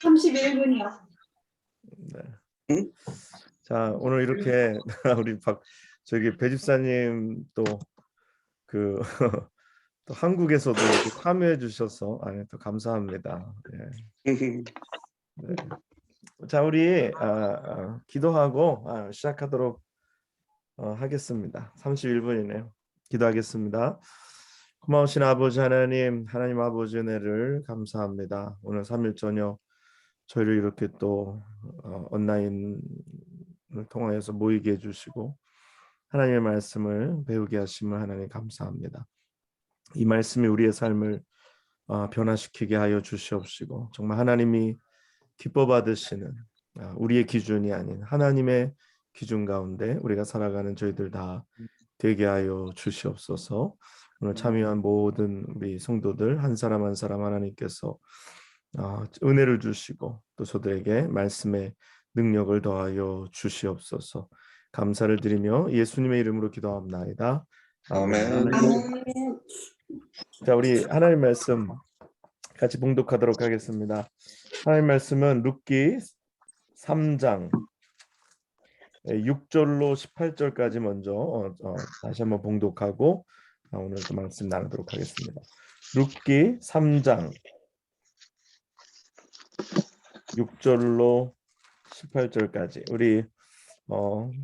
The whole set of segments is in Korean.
31분이요. 네. 응? 자, 오늘 이렇게 우리 저기 배 집사님 또 또 한국에서도 이렇게 참여해 주셔서 또 감사합니다. 네. 네. 자, 우리 기도하고 시작하도록 하겠습니다. 31분이네요. 기도하겠습니다. 고마우신 아버지 하나님, 하나님 아버지 은혜를 감사합니다. 오늘 3일 저녁 저희를 이렇게 또 온라인을 통하여서 모이게 해주시고 하나님의 말씀을 배우게 하심을 하나님 감사합니다. 이 말씀이 우리의 삶을 변화시키게 하여 주시옵시고 정말 하나님이 기뻐 받으시는 우리의 기준이 아닌 하나님의 기준 가운데 우리가 살아가는 저희들 다 되게 하여 주시옵소서. 오늘 참여한 모든 우리 성도들 한 사람 한 사람 하나님께서 은혜를 주시고 또 저들에게 말씀의 능력을 더하여 주시옵소서. 감사를 드리며 예수님의 이름으로 기도합나이다. 아멘. 자, 우리 하나님 말씀 같이 봉독하도록 하겠습니다. 하나님 말씀은 룻기 3장 6절로 18절까지 먼저 다시 한번 봉독하고 오늘 그 말씀 나누도록 하겠습니다. 룻기 3장 6절로 18절까지 우리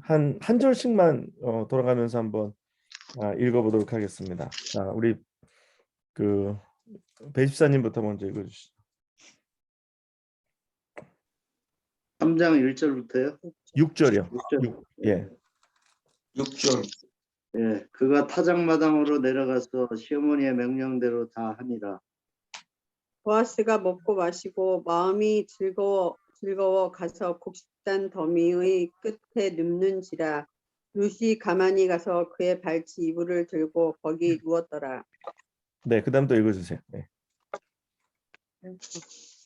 한 절씩만 돌아가면서 한번 읽어보도록 하겠습니다. 자, 우리 배집사님부터 먼저 읽어주시죠. 3장 1절부터요? 6절이요. 6절. 예. 6절. 예, 그가 타작마당으로 내려가서 시어머니의 명령대로 다 하니라. 보아스가 먹고 마시고 마음이 즐거워 가서 곡식단 더미의 끝에 눕는지라. 룻이 가만히 가서 그의 발치 이불을 들고 거기 누웠더라. 네, 그다음 또 읽어주세요. 네.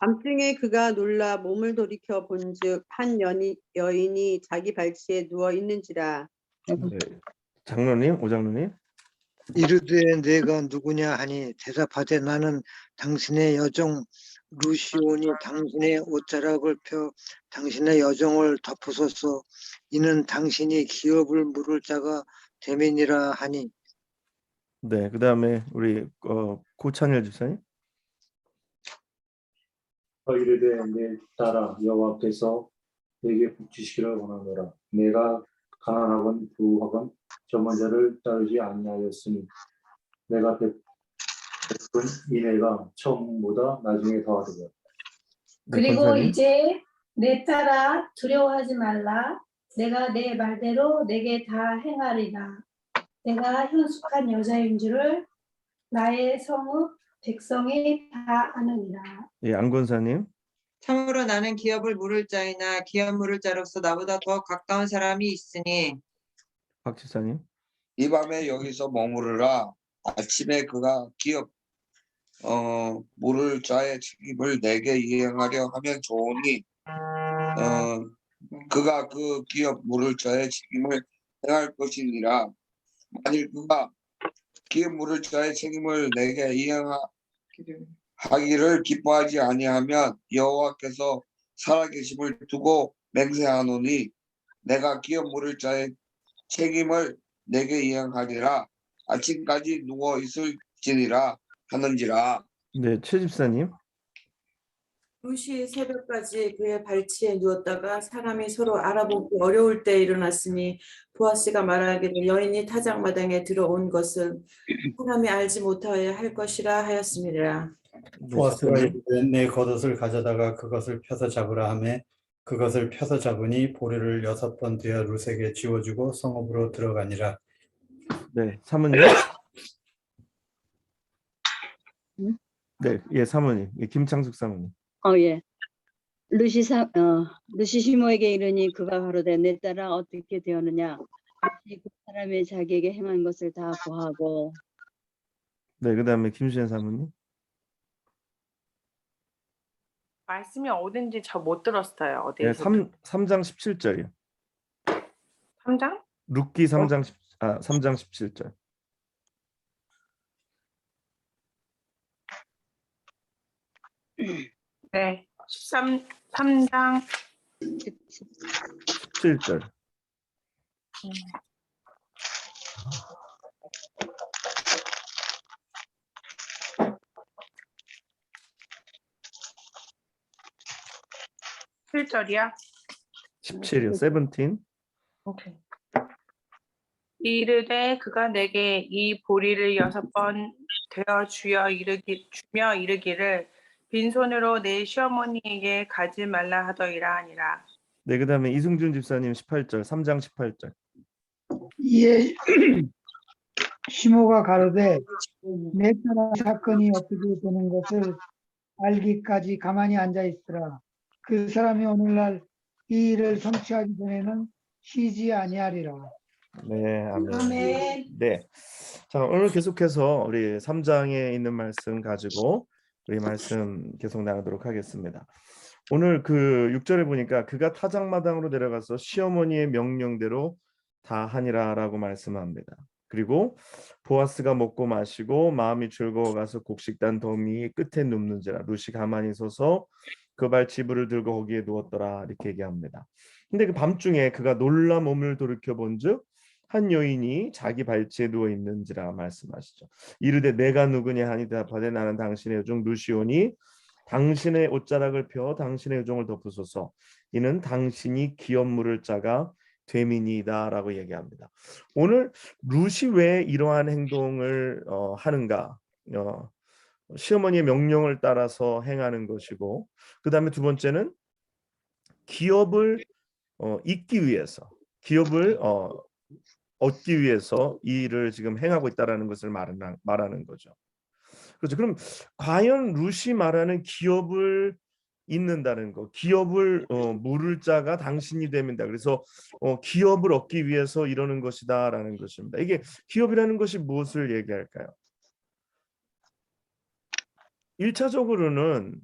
밤중에 그가 놀라 몸을 돌이켜 본즉 한 여인이 자기 발치에 누워 있는지라. 네. 장로님, 오장로님. 이르되 내가 누구냐 하니 대답하되 나는 당신의 여종 루시온이 당신의 옷자락을 펴 당신의 여종을 덮으소서. 이는 당신이 기업을 물을 자가 됨이니라 하니. 네, 그다음에 우리 고찬일 집사님. 이르되 내 딸아 여호와께서 내게 복주시기를 원하노라. 내가 가난하건 부하건 저먼 자를 따르지 아니하였으니 내가 베푼 인애가 처음보다 나중에 더하리라. 그리고 권사님. 이제 내 딸아 두려워하지 말라. 내가 내 말대로 내게 다 행하리라. 내가 현숙한 여자인 줄을 나의 성읍 백성이 다 아느니라. 예, 안 권사님. 참으로 나는 기업을 물을 자이나 기업 물을 자로서 나보다 더 가까운 사람이 있으니. 박 집사님. 이 밤에 여기서 머무르라. 아침에 그가 기업 물을 자의 책임을 내게 이행하려 하면 좋으니 그가 그 기업 물을 자의 책임을 행할 것이니라. 만일 그가 기업 물을 자의 책임을 내게 이행하기를 기뻐하지 아니하면 여호와께서 살아계심을 두고 맹세하노니 내가 기업 물을 자의 책임을 내게 이행하리라. 아침까지 누워 있을지니라 하는지라. 네, 최 집사님. 룻이 새벽까지 그의 발치에 누웠다가 사람이 서로 알아보기 어려울 때 일어났으니 보아스가 말하기를 여인이 타작마당에 들어온 것은 사람이 알지 못하여 할 것이라 하였음이라. 보아스가 이르되 내 겉옷을 가져다가 그것을 펴서 잡으라 하매 그것을 펴서 잡으니 보리를 6번 되어 룻에게 지워주고 성읍으로 들어가니라. 네, 사모님. 네, 예, 사모님. 예, 김창숙 사모님. 예. 룻이 시모에게 이르니 그가 가로되 내 딸아 어떻게 되었느냐. 룻이 그 사람의 자기에게 행한 것을 다 고하고. 네, 그다음에 김수현 사모님. 말씀이 어딘지 잘 못 들었어요. 어디에서? 네, 3장 17절이요. 3장? 룻기 3장 17절. 네. 3장 17절. 칠절이야 17이요. 17. 오케이. 이르되 그가 내게 이 보리를 6번 되어 주며 이르기를 빈손으로 내 시어머니에게 가지 말라 하더이라 하니라. 네, 그다음에 이승준 집사님 18절. 3장 18절. 이에 시모가 가로되 내 딸아 사건이 어떻게 되는 것을 알기까지 가만히 앉아 있으라. 그 사람이 오늘날 이 일을 성취하기 전에는 쉬지 아니하리라. 네, 아멘. 아멘. 네. 자, 오늘 계속해서 우리 3장에 있는 말씀 가지고 우리 말씀 계속 나누도록 하겠습니다. 오늘 그 6절에 보니까 그가 타작마당으로 내려가서 시어머니의 명령대로 다 하니라라고 말씀합니다. 그리고 보아스가 먹고 마시고 마음이 즐거워가서 곡식단 더미 끝에 눕는지라 룻이 가만히 서서 그 발 지부를 들고 거기에 누웠더라 이렇게 얘기합니다. 근데 그 밤중에 그가 놀라 몸을 돌이켜 본즉 한 여인이 자기 발치에 누워 있는지라 말씀하시죠. 이르되 내가 누구냐 하니 대답하되 나는 당신의 여종 루시오니 당신의 옷자락을 펴 당신의 여종을 덮으소서. 이는 당신이 기업 물을 자가 됨이니이다라고 얘기합니다. 오늘 룻이 왜 이러한 행동을 하는가? 시어머니의 명령을 따라서 행하는 것이고, 그 다음에 두 번째는 기업을 잇기 위해서, 기업을 얻기 위해서 이 일을 지금 행하고 있다라는 것을 말하는 거죠. 그렇죠. 그럼 과연 룻이 말하는 기업을 잇는다는 거, 기업을 물을 자가 당신이 됩니다. 그래서 기업을 얻기 위해서 이러는 것이다라는 것입니다. 이게 기업이라는 것이 무엇을 얘기할까요? 1차적으로는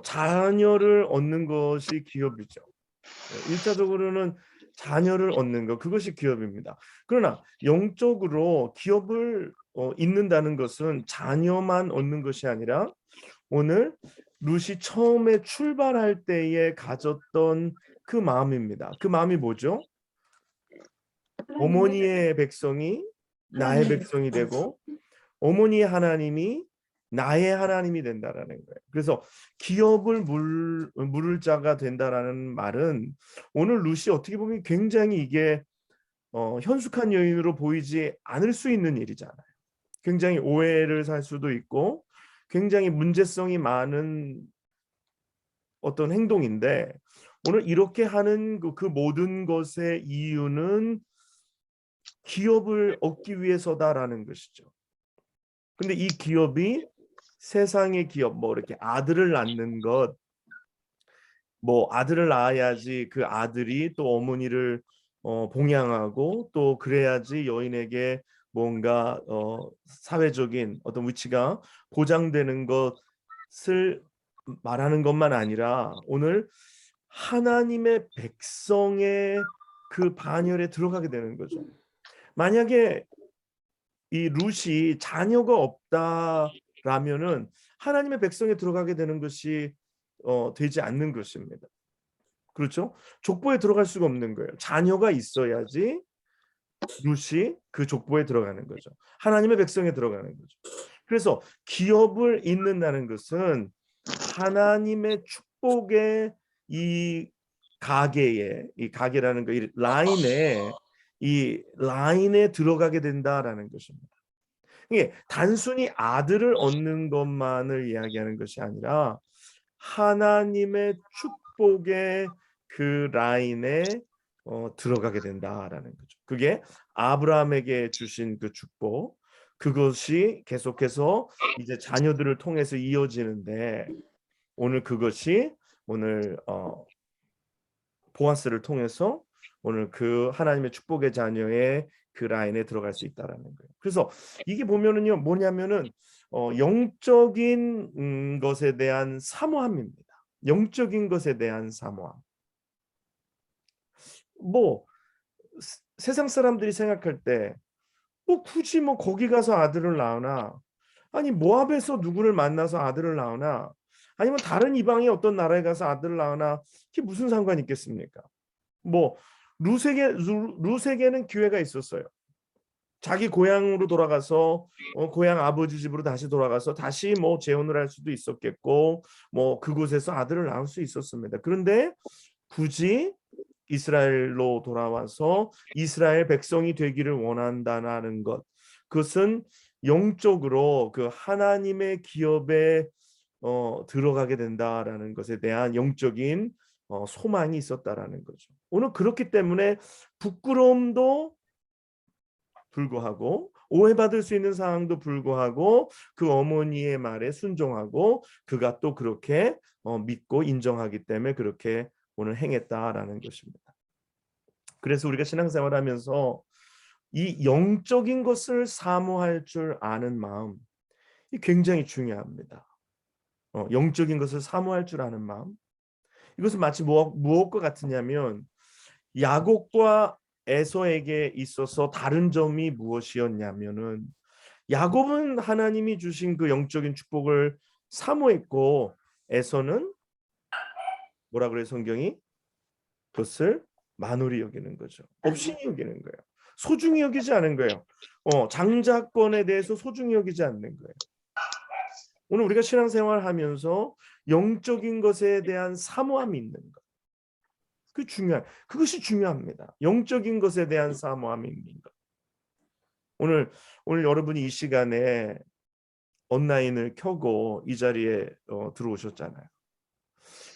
자녀를 얻는 것이 기업이죠. 1차적으로는 자녀를 얻는 것, 그것이 기업입니다. 그러나 영적으로 기업을 잇는다는 것은 자녀만 얻는 것이 아니라 오늘 룻이 처음에 출발할 때에 가졌던 그 마음입니다. 그 마음이 뭐죠? 어머니의 백성이 나의 백성이 되고 어머니의 하나님이 나의 하나님이 된다라는 거예요. 그래서 기업을 물을 자가 된다라는 말은 오늘 룻이 어떻게 보면 굉장히 이게 현숙한 여인으로 보이지 않을 수 있는 일이잖아요. 굉장히 오해를 살 수도 있고 굉장히 문제성이 많은 어떤 행동인데 오늘 이렇게 하는 그 모든 것의 이유는 기업을 얻기 위해서다라는 것이죠. 근데 이 기업이 세상의 기업, 뭐 이렇게 아들을 낳는 것, 뭐 아들을 낳아야지 그 아들이 또 어머니를 봉양하고 또 그래야지 여인에게 뭔가 사회적인 어떤 위치가 보장되는 것을 말하는 것만 아니라 오늘 하나님의 백성의 그 반열에 들어가게 되는 거죠. 만약에 이 룻이 자녀가 없다라면은 하나님의 백성에 들어가게 되는 것이 되지 않는 것입니다. 그렇죠? 족보에 들어갈 수가 없는 거예요. 자녀가 있어야지 룻이 그 족보에 들어가는 거죠. 하나님의 백성에 들어가는 거죠. 그래서 기업을 잇는다는 것은 하나님의 축복의 이 가계에, 이 가계라는 거, 이 라인에 들어가게 된다라는 것입니다. 이게 단순히 아들을 얻는 것만을 이야기하는 것이 아니라 하나님의 축복의 그 라인에 들어가게 된다라는 거죠. 그게 아브라함에게 주신 그 축복, 그것이 계속해서 이제 자녀들을 통해서 이어지는데 오늘 그것이 오늘 보아스를 통해서 오늘 그 하나님의 축복의 자녀의 그 라인에 들어갈 수 있다라는 거예요. 그래서 이게 보면은요 뭐냐면은 영적인 것에 대한 사모함입니다. 영적인 것에 대한 사모함. 뭐 세상 사람들이 생각할 때 뭐 굳이 뭐 거기 가서 아들을 낳으나 아니 모압에서 누구를 만나서 아들을 낳으나 아니면 다른 이방의 어떤 나라에 가서 아들을 낳으나 그게 무슨 상관이 있겠습니까? 뭐 루세게는 기회가 있었어요. 자기 고향으로 돌아가서 고향 아버지 집으로 다시 돌아가서 다시 뭐 재혼을 할 수도 있었겠고 뭐 그곳에서 아들을 낳을 수 있었습니다. 그런데 굳이 이스라엘로 돌아와서 이스라엘 백성이 되기를 원한다는 것, 그것은 영적으로 그 하나님의 기업에 들어가게 된다라는 것에 대한 영적인 소망이 있었다라는 거죠. 오늘 그렇기 때문에 부끄러움도 불구하고 오해받을 수 있는 상황도 불구하고 그 어머니의 말에 순종하고 그가 또 그렇게 믿고 인정하기 때문에 그렇게 오늘 행했다라는 것입니다. 그래서 우리가 신앙생활하면서 이 영적인 것을 사모할 줄 아는 마음, 이 굉장히 중요합니다. 영적인 것을 사모할 줄 아는 마음, 이것은 마치 무엇과 같으냐면 야곱과 에서에게 있어서 다른 점이 무엇이었냐면은 야곱은 하나님이 주신 그 영적인 축복을 사모했고 에서는 뭐라 그래요 성경이? 그것을 만홀히 여기는 거죠. 업신이 여기는 거예요. 소중히 여기지 않은 거예요. 장자권에 대해서 소중히 여기지 않는 거예요. 오늘 우리가 신앙생활 하면서 영적인 것에 대한 사모함이 있는 것. 그것이 중요합니다. 영적인 것에 대한 사모함이 있는 것. 오늘 여러분이 이 시간에 온라인을 켜고 이 자리에 들어오셨잖아요.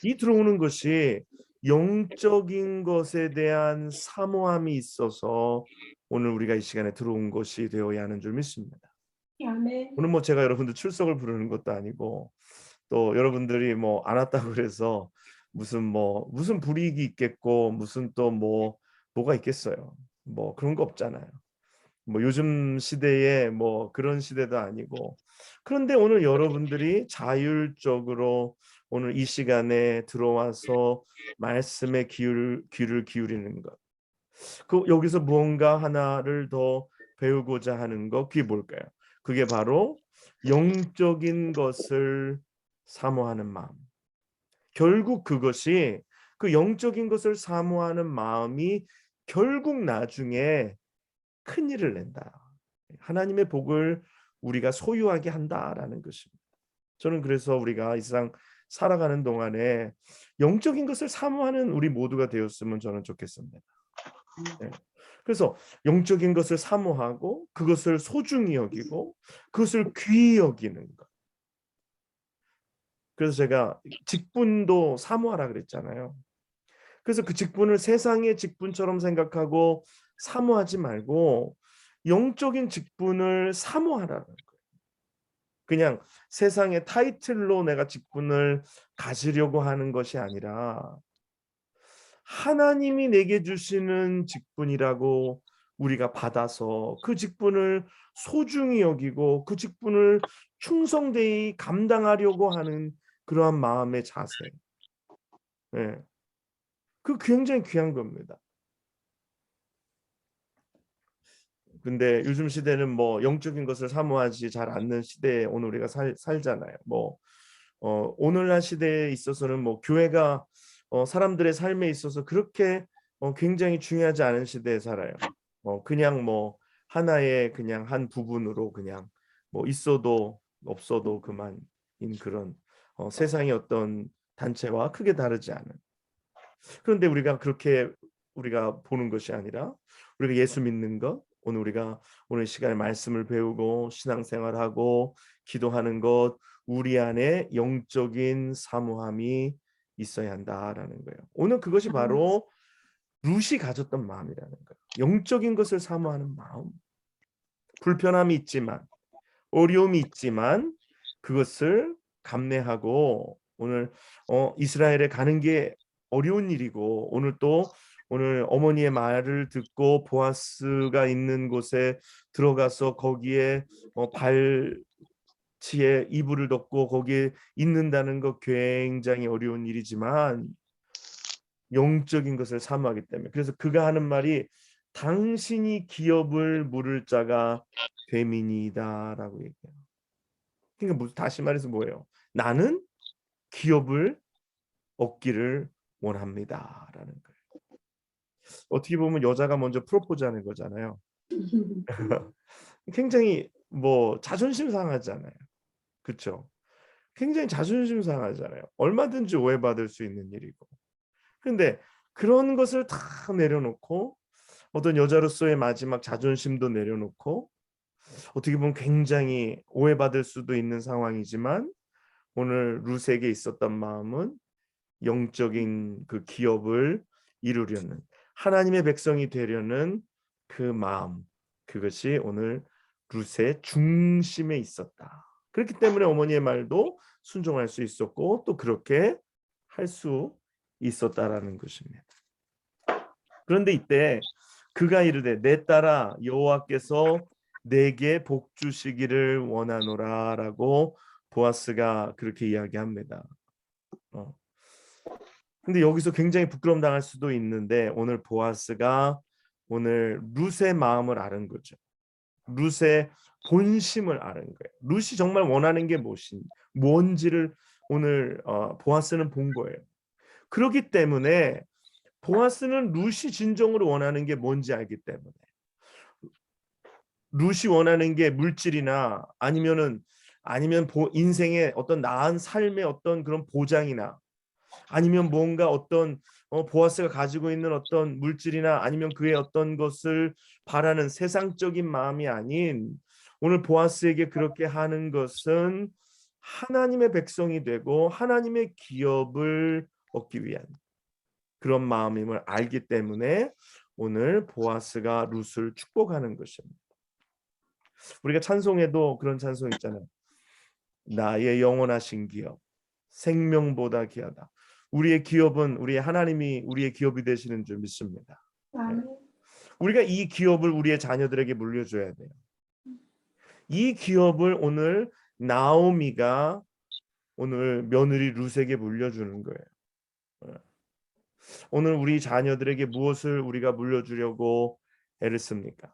이 들어오는 것이 영적인 것에 대한 사모함이 있어서 오늘 우리가 이 시간에 들어온 것이 되어야 하는 줄 믿습니다. 아멘. 오늘 뭐 제가 여러분들 출석을 부르는 것도 아니고 또 여러분들이 뭐 안 왔다고 그래서 무슨 불이익이 있겠고 무슨 또 뭐가 있겠어요. 뭐 그런 거 없잖아요. 뭐 요즘 시대에 뭐 그런 시대도 아니고 그런데 오늘 여러분들이 자율적으로 오늘 이 시간에 들어와서 말씀에 귀를 기울이는 것, 여기서 무언가 하나를 더 배우고자 하는 것, 그게 뭘까요? 그게 바로 영적인 것을 사모하는 마음. 결국 그것이 그 영적인 것을 사모하는 마음이 결국 나중에 큰 일을 낸다. 하나님의 복을 우리가 소유하게 한다라는 것입니다. 저는 그래서 우리가 이 세상 살아가는 동안에 영적인 것을 사모하는 우리 모두가 되었으면 저는 좋겠습니다. 네. 그래서 영적인 것을 사모하고 그것을 소중히 여기고 그것을 귀히 여기는 것. 그래서 제가 직분도 사모하라 그랬잖아요. 그래서 그 직분을 세상의 직분처럼 생각하고 사모하지 말고 영적인 직분을 사모하라는 거예요. 그냥 세상의 타이틀로 내가 직분을 가지려고 하는 것이 아니라 하나님이 내게 주시는 직분이라고 우리가 받아서 그 직분을 소중히 여기고 그 직분을 충성되이 감당하려고 하는 그러한 마음의 자세. 네. 그 굉장히 귀한 겁니다. 근데 요즘 시대는 뭐 영적인 것을 사모하지 잘 않는 시대에 오늘 우리가 살잖아요. 오늘날 시대에 있어서는 뭐 교회가 사람들의 삶에 있어서 그렇게 굉장히 중요하지 않은 시대에 살아요. 그냥 뭐 하나의 그냥 한 부분으로 그냥 뭐 있어도 없어도 그만인 그런 세상의 어떤 단체와 크게 다르지 않은. 그런데 우리가 그렇게 우리가 보는 것이 아니라 우리가 예수 믿는 것, 오늘 시간에 말씀을 배우고 신앙생활하고 기도하는 것, 우리 안에 영적인 사모함이 있어야 한다라는 거예요. 오늘 그것이 바로 룻이 가졌던 마음이라는 거예요. 영적인 것을 사모하는 마음. 불편함이 있지만 어려움이 있지만 그것을 감내하고 오늘 이스라엘에 가는 게 어려운 일이고 오늘 어머니의 말을 듣고 보아스가 있는 곳에 들어가서 거기에 발치에 이불을 덮고 거기에 있는다는 것 굉장히 어려운 일이지만 영적인 것을 사모하기 때문에 그래서 그가 하는 말이 당신이 기업을 물을 자가 되민이다라고 얘기해요. 그러니까 다시 말해서 뭐예요? 나는 기업을 얻기를 원합니다라는 거예요. 어떻게 보면 여자가 먼저 프로포즈하는 거잖아요. 굉장히 뭐 자존심 상하잖아요. 그렇죠? 굉장히 자존심 상하잖아요. 얼마든지 오해받을 수 있는 일이고. 그런데 그런 것을 다 내려놓고 어떤 여자로서의 마지막 자존심도 내려놓고 어떻게 보면 굉장히 오해받을 수도 있는 상황이지만 오늘 룻에게 있었던 마음은 영적인 그 기업을 이루려는 하나님의 백성이 되려는 그 마음, 그것이 오늘 룻의 중심에 있었다. 그렇기 때문에 어머니의 말도 순종할 수 있었고 또 그렇게 할 수 있었다라는 것입니다. 그런데 이때 그가 이르되 내 딸아 여호와께서 내게 복 주시기를 원하노라라고 보아스가 그렇게 이야기합니다. 근데 여기서 굉장히 부끄러움 당할 수도 있는데 오늘 보아스가 오늘 룻의 마음을 아는 거죠. 룻의 본심을 아는 거예요. 룻이 정말 원하는 게 뭔지를 오늘 보아스는 본 거예요. 그렇기 때문에 보아스는 룻이 진정으로 원하는 게 뭔지 알기 때문에 룻이 원하는 게 물질이나 아니면 인생의 어떤 나은 삶의 어떤 그런 보장이나 아니면 뭔가 어떤 보아스가 가지고 있는 어떤 물질이나 아니면 그의 어떤 것을 바라는 세상적인 마음이 아닌 오늘 보아스에게 그렇게 하는 것은 하나님의 백성이 되고 하나님의 기업을 얻기 위한 그런 마음임을 알기 때문에 오늘 보아스가 룻을 축복하는 것입니다. 우리가 찬송에도 그런 찬송 있잖아요. 나의 영원하신 기업 생명보다 귀하다. 우리의 기업은 우리의 하나님이 우리의 기업이 되시는 줄 믿습니다. 네. 우리가 이 기업을 우리의 자녀들에게 물려줘야 돼요. 이 기업을 오늘 나오미가 오늘 며느리 룻에게 물려주는 거예요. 오늘 우리 자녀들에게 무엇을 우리가 물려주려고 애를 씁니까?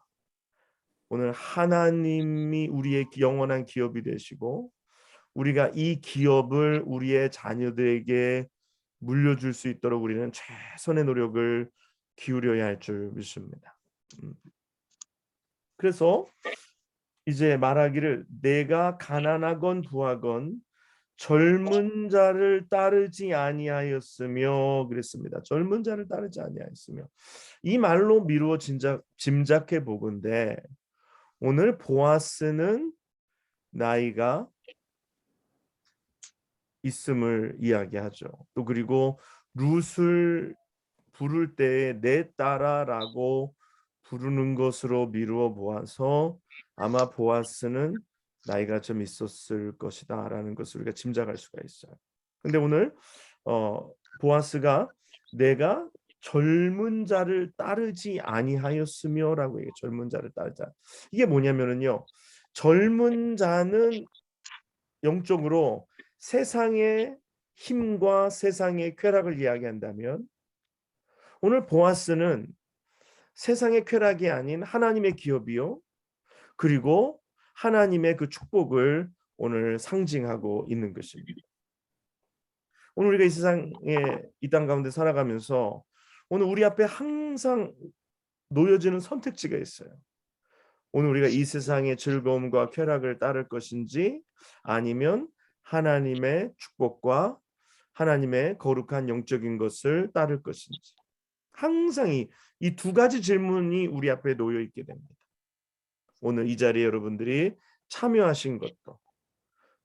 오늘 하나님이 우리의 영원한 기업이 되시고 우리가 이 기업을 우리의 자녀들에게 물려줄 수 있도록 우리는 최선의 노력을 기울여야 할 줄 믿습니다. 그래서 이제 말하기를 내가 가난하건 부하건 젊은 자를 따르지 아니하였으며 그랬습니다. 젊은 자를 따르지 아니하였으며 이 말로 미루어 짐작해 보건대 오늘 보아스는 나이가 있음을 이야기하죠. 또 그리고 룻을 부를 때에 내 딸아라고 부르는 것으로 미루어 보아서 아마 보아스는 나이가 좀 있었을 것이다라는 것을 우리가 짐작할 수가 있어요. 근데 오늘 보아스가 내가 젊은 자를 따르지 아니하였으며라고 얘기해요. 젊은 자를 따르자. 이게 뭐냐면은요. 젊은 자는 영적으로 세상의 힘과 세상의 쾌락을 이야기한다면 오늘 보아스는 세상의 쾌락이 아닌 하나님의 기업이요. 그리고 하나님의 그 축복을 오늘 상징하고 있는 것입니다. 오늘 우리가 이 세상에 이 땅 가운데 살아가면서 오늘 우리 앞에 항상 놓여지는 선택지가 있어요. 오늘 우리가 이 세상의 즐거움과 쾌락을 따를 것인지 아니면 하나님의 축복과 하나님의 거룩한 영적인 것을 따를 것인지 항상 이 두 가지 질문이 우리 앞에 놓여 있게 됩니다. 오늘 이 자리에 여러분들이 참여하신 것도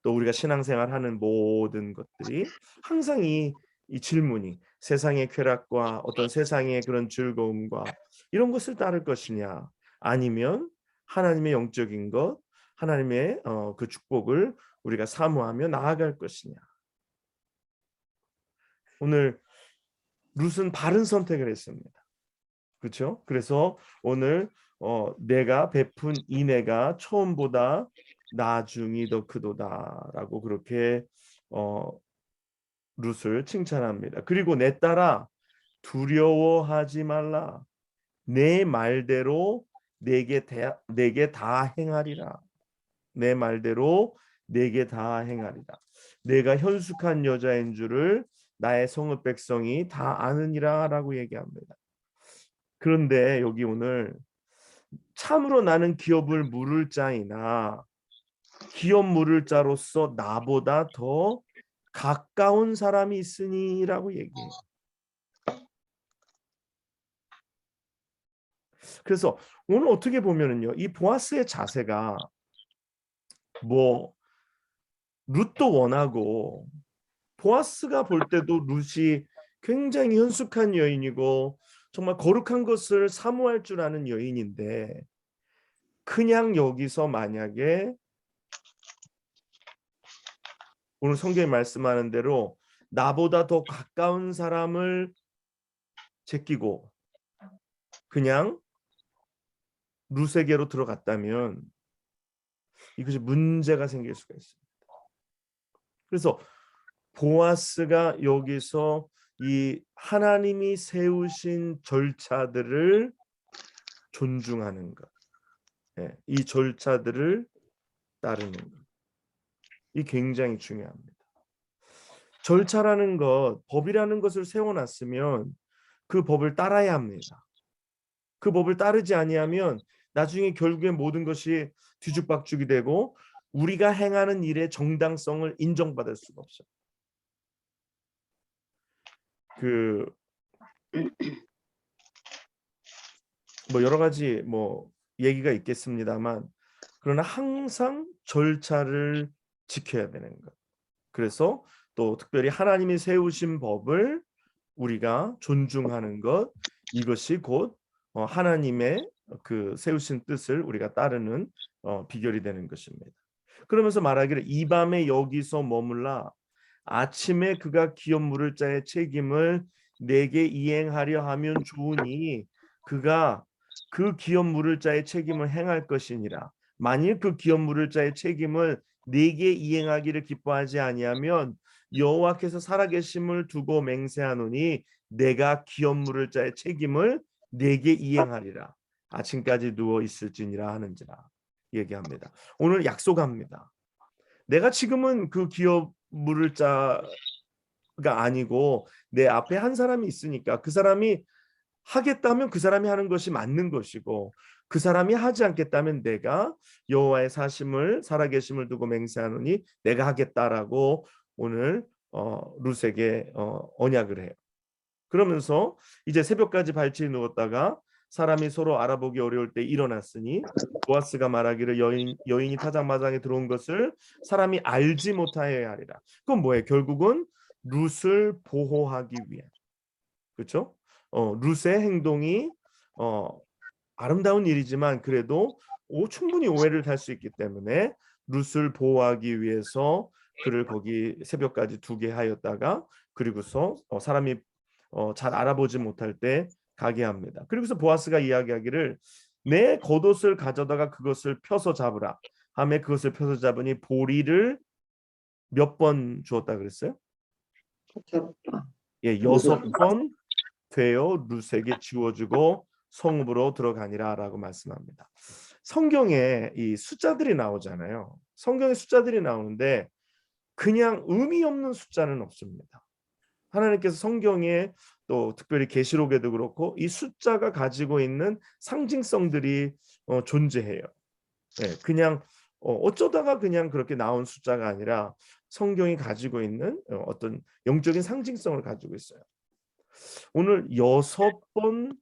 또 우리가 신앙생활하는 모든 것들이 항상 이 질문이 세상의 쾌락과 어떤 세상의 그런 즐거움과 이런 것을 따를 것이냐 아니면 하나님의 영적인 것 하나님의 그 축복을 우리가 사모하며 나아갈 것이냐. 오늘 룻은 바른 선택을 했습니다. 그렇죠? 그래서 오늘 내가 베푼 인애가 처음보다 나중이 더 크도다라고 그렇게 룻을 칭찬합니다. 그리고 내 딸아 두려워하지 말라. 내 말대로 내게 다 행하리라. 내 말대로 내게 다 행하리라. 내가 현숙한 여자인 줄을 나의 성읍 백성이 다 아느니라라고 얘기합니다. 그런데 여기 오늘 참으로 나는 기업을 물을 자이나 기업 물을 자로서 나보다 더 가까운 사람이 있으니라고 얘기해요. 그래서 오늘 어떻게 보면은요, 이 보아스의 자세가 뭐 룻도 원하고 보아스가 볼 때도 룻이 굉장히 현숙한 여인이고 정말 거룩한 것을 사모할 줄 아는 여인인데, 그냥 여기서 만약에 오늘 성경이 말씀하는 대로 나보다 더 가까운 사람을 제끼고 그냥 룻에게로 들어갔다면 이것이 문제가 생길 수가 있습니다. 그래서 보아스가 여기서 이 하나님이 세우신 절차들을 존중하는 것, 이 절차들을 따르는 것, 이 굉장히 중요합니다. 절차라는 것, 법이라는 것을 세워놨으면 그 법을 따라야 합니다. 그 법을 따르지 아니하면 나중에 결국에 모든 것이 뒤죽박죽이 되고 우리가 행하는 일의 정당성을 인정받을 수가 없어요. 뭐 여러 가지 뭐 얘기가 있겠습니다만, 그러나 항상 절차를 지켜야 되는 것. 그래서 또 특별히 하나님이 세우신 법을 우리가 존중하는 것, 이것이 곧 하나님의 그 세우신 뜻을 우리가 따르는 비결이 되는 것입니다. 그러면서 말하기를 이 밤에 여기서 머물라 아침에 그가 기업 물을 자의 책임을 내게 이행하려 하면 좋으니 그가 그 기업 물을 자의 책임을 행할 것이니라. 만일 그 기업 물을 자의 책임을 내게 이행하기를 기뻐하지 아니하면 여호와께서 살아계심을 두고 맹세하노니 내가 기업 물을 자의 책임을 내게 이행하리라. 아침까지 누워 있을지니라 하는지라 얘기합니다. 오늘 약속합니다. 내가 지금은 그 기업 물을 자가 아니고 내 앞에 한 사람이 있으니까 그 사람이 하겠다면 그 사람이 하는 것이 맞는 것이고, 그 사람이 하지 않겠다면 내가 여호와의 사심을 살아계심을 두고 맹세하노니 내가 하겠다라고 오늘 룻에게 언약을 해요. 그러면서 이제 새벽까지 발치에 누웠다가 사람이 서로 알아보기 어려울 때 일어났으니 보아스가 말하기를 여인이 타작마당에 들어온 것을 사람이 알지 못하여야 하리라. 그건 뭐예요? 결국은 룻을 보호하기 위해, 그렇죠? 룻의 행동이 아름다운 일이지만 그래도 충분히 오해를 살 수 있기 때문에 룻을 보호하기 위해서 그를 거기 새벽까지 두게 하였다가 그리고서 사람이 잘 알아보지 못할 때 가게 합니다. 그리고서 보아스가 이야기하기를 내 겉옷을 가져다가 그것을 펴서 잡으라 하며 그것을 펴서 잡으니 보리를 몇 번 주었다 그랬어요? 6번 되어 룻에게 지워주고 성읍으로 들어가니라라고 말씀합니다. 성경에 이 숫자들이 나오잖아요. 성경에 숫자들이 나오는데 그냥 의미 없는 숫자는 없습니다. 하나님께서 성경에 또 특별히 계시록에도 그렇고 이 숫자가 가지고 있는 상징성들이 존재해요. 그냥 어쩌다가 그냥 그렇게 나온 숫자가 아니라 성경이 가지고 있는 어떤 영적인 상징성을 가지고 있어요. 오늘 6번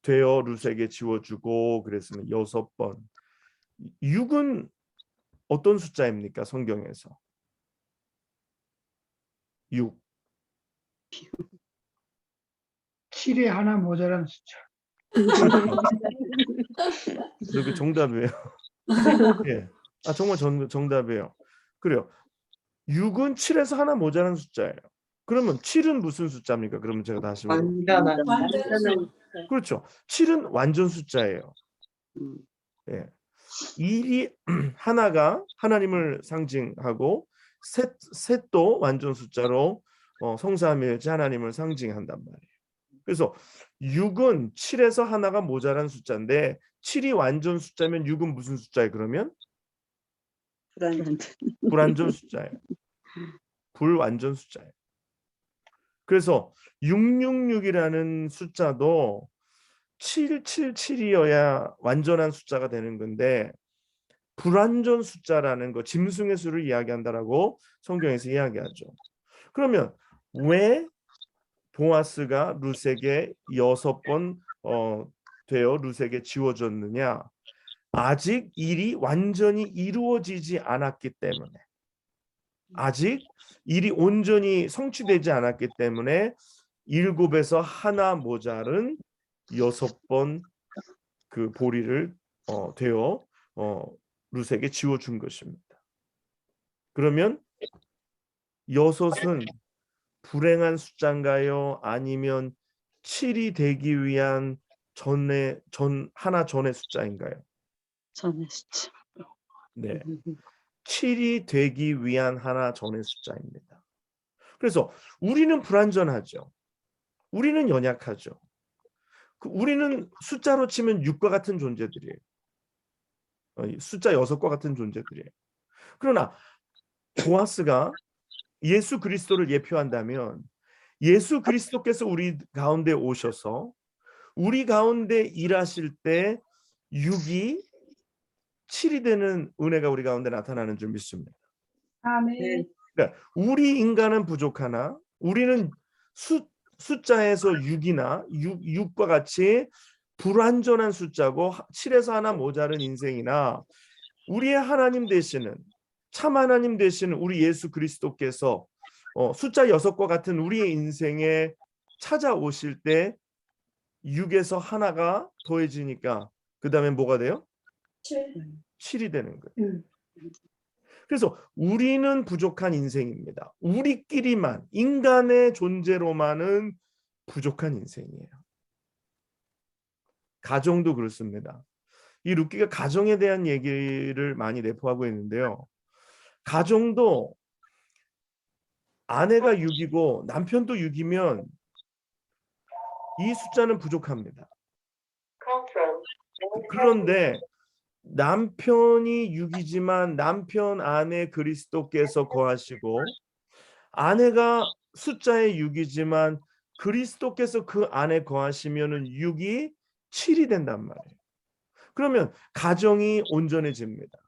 되어 룻에게 지워주고 그랬으면 6번. 6은 어떤 숫자입니까? 성경에서 6. 7에 하나 모자란 숫자. 이렇게 정답이에요. 예. 정말 정답이에요. 그래요. 6은 7에서 하나 모자란 숫자예요. 그러면 7은 무슨 숫자입니까? 그러면 제가 다시 완전한 그렇죠. 7은 완전 숫자예요. 예. 1이 하나가 하나님을 상징하고 셋도 완전 숫자로 성삼위일체 하나님을 상징한단 말이에요. 그래서 6은 7에서 하나가 모자란 숫자인데 7이 완전 숫자면 6은 무슨 숫자예요? 그러면 불완전 숫자예요. 불완전 숫자예요. 그래서 666이라는 숫자도 777이어야 완전한 숫자가 되는 건데 불완전 숫자라는 거 짐승의 수를 이야기한다라고 성경에서 이야기하죠. 그러면 왜 보아스가 룻에게 6번 되어 룻에게 지워졌느냐? 아직 일이 완전히 이루어지지 않았기 때문에, 아직 일이 온전히 성취되지 않았기 때문에 7에서 하나 모자른 6번 그 보리를 되어 룻에게 지워준 것입니다. 그러면 6은 불행한 숫자인가요? 아니면 7이 되기 위한 하나 전의 숫자인가요? 전의 숫자. 네. 7이 되기 위한 하나 전의 숫자입니다. 그래서 우리는 불완전하죠. 우리는 연약하죠. 우리는 숫자로 치면 6과 같은 존재들이에요. 숫자 6과 같은 존재들이에요. 그러나 보아스가 예수 그리스도를 예표한다면 예수 그리스도께서 우리 가운데 오셔서 우리 가운데 일하실 때 6이 7이 되는 은혜가 우리 가운데 나타나는 줄 믿습니다. 아멘. 그러니까 우리 인간은 부족하나 우리는 숫자에서 6이나 6과 같이 불완전한 숫자고 7에서 하나 모자른 인생이나 우리의 하나님 되시는 참 하나님 되시는 우리 예수 그리스도께서 숫자 6과 같은 우리의 인생에 찾아오실 때 6에서 하나가 더해지니까 그 다음에 뭐가 돼요? 7이 되는 거예요. 그래서 우리는 부족한 인생입니다. 우리끼리만 인간의 존재로만은 부족한 인생이에요. 가정도 그렇습니다. 이 룻기가 가정에 대한 얘기를 많이 내포하고 있는데요. 가정도 아내가 6이고 남편도 6이면 이 숫자는 부족합니다. 그런데 남편이 6이지만 남편 안에 그리스도께서 거하시고 아내가 숫자의 6이지만 그리스도께서 그 안에 거하시면은 6이 7이 된단 말이에요. 그러면 가정이 온전해집니다.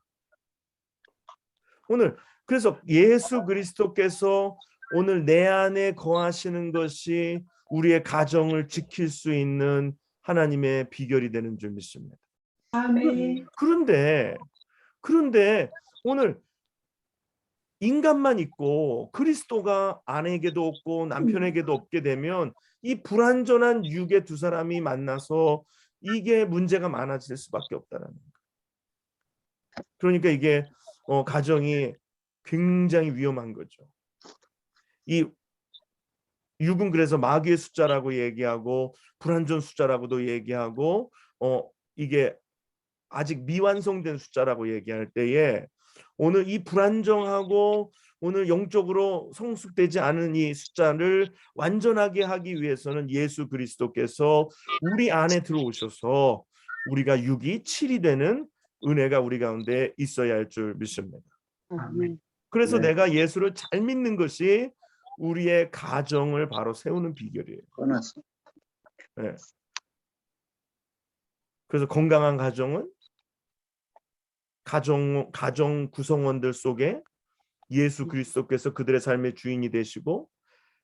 오늘 그래서 예수 그리스도께서 오늘 내 안에 거하시는 것이 우리의 가정을 지킬 수 있는 하나님의 비결이 되는 줄 믿습니다. 아멘. 그런데 오늘 인간만 있고 그리스도가 아내에게도 없고 남편에게도 없게 되면 이 불완전한 육의 두 사람이 만나서 이게 문제가 많아질 수밖에 없다는 거예요. 그러니까 이게 가정이 굉장히 위험한 거죠. 이 6은 그래서 마귀의 숫자라고 얘기하고 불완전 숫자라고도 얘기하고 이게 아직 미완성된 숫자라고 얘기할 때에 오늘 이 불안정하고 오늘 영적으로 성숙되지 않은 이 숫자를 완전하게 하기 위해서는 예수 그리스도께서 우리 안에 들어오셔서 우리가 6이 7이 되는 은혜가 우리 가운데 있어야 할 줄 믿습니다. 그래서 네. 내가 예수를 잘 믿는 것이 우리의 가정을 바로 세우는 비결이에요. 꺼놨어. 네. 그래서 건강한 가정은 가정 구성원들 속에 예수 그리스도께서 그들의 삶의 주인이 되시고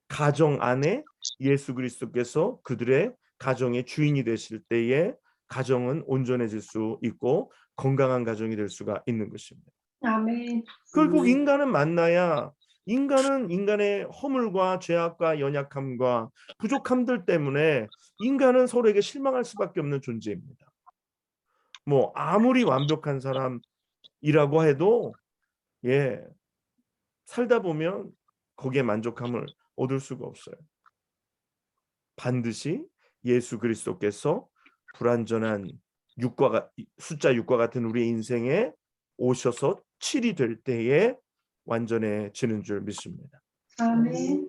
가정 안에 예수 그리스도께서 그들의 가정의 주인이 되실 때에 가정은 온전해질 수 있고 건강한 가정이 될 수가 있는 것입니다. 아멘. 결국 인간은 만나야 인간은 인간의 허물과 죄악과 연약함과 부족함들 때문에 인간은 서로에게 실망할 수밖에 없는 존재입니다. 뭐 아무리 완벽한 사람이라고 해도 살다 보면 거기에 만족함을 얻을 수가 없어요. 반드시 예수 그리스도께서 불완전한 숫자 6과 같은 우리의 인생에 오셔서 7이 될 때에 완전해지는 줄 믿습니다. 아멘.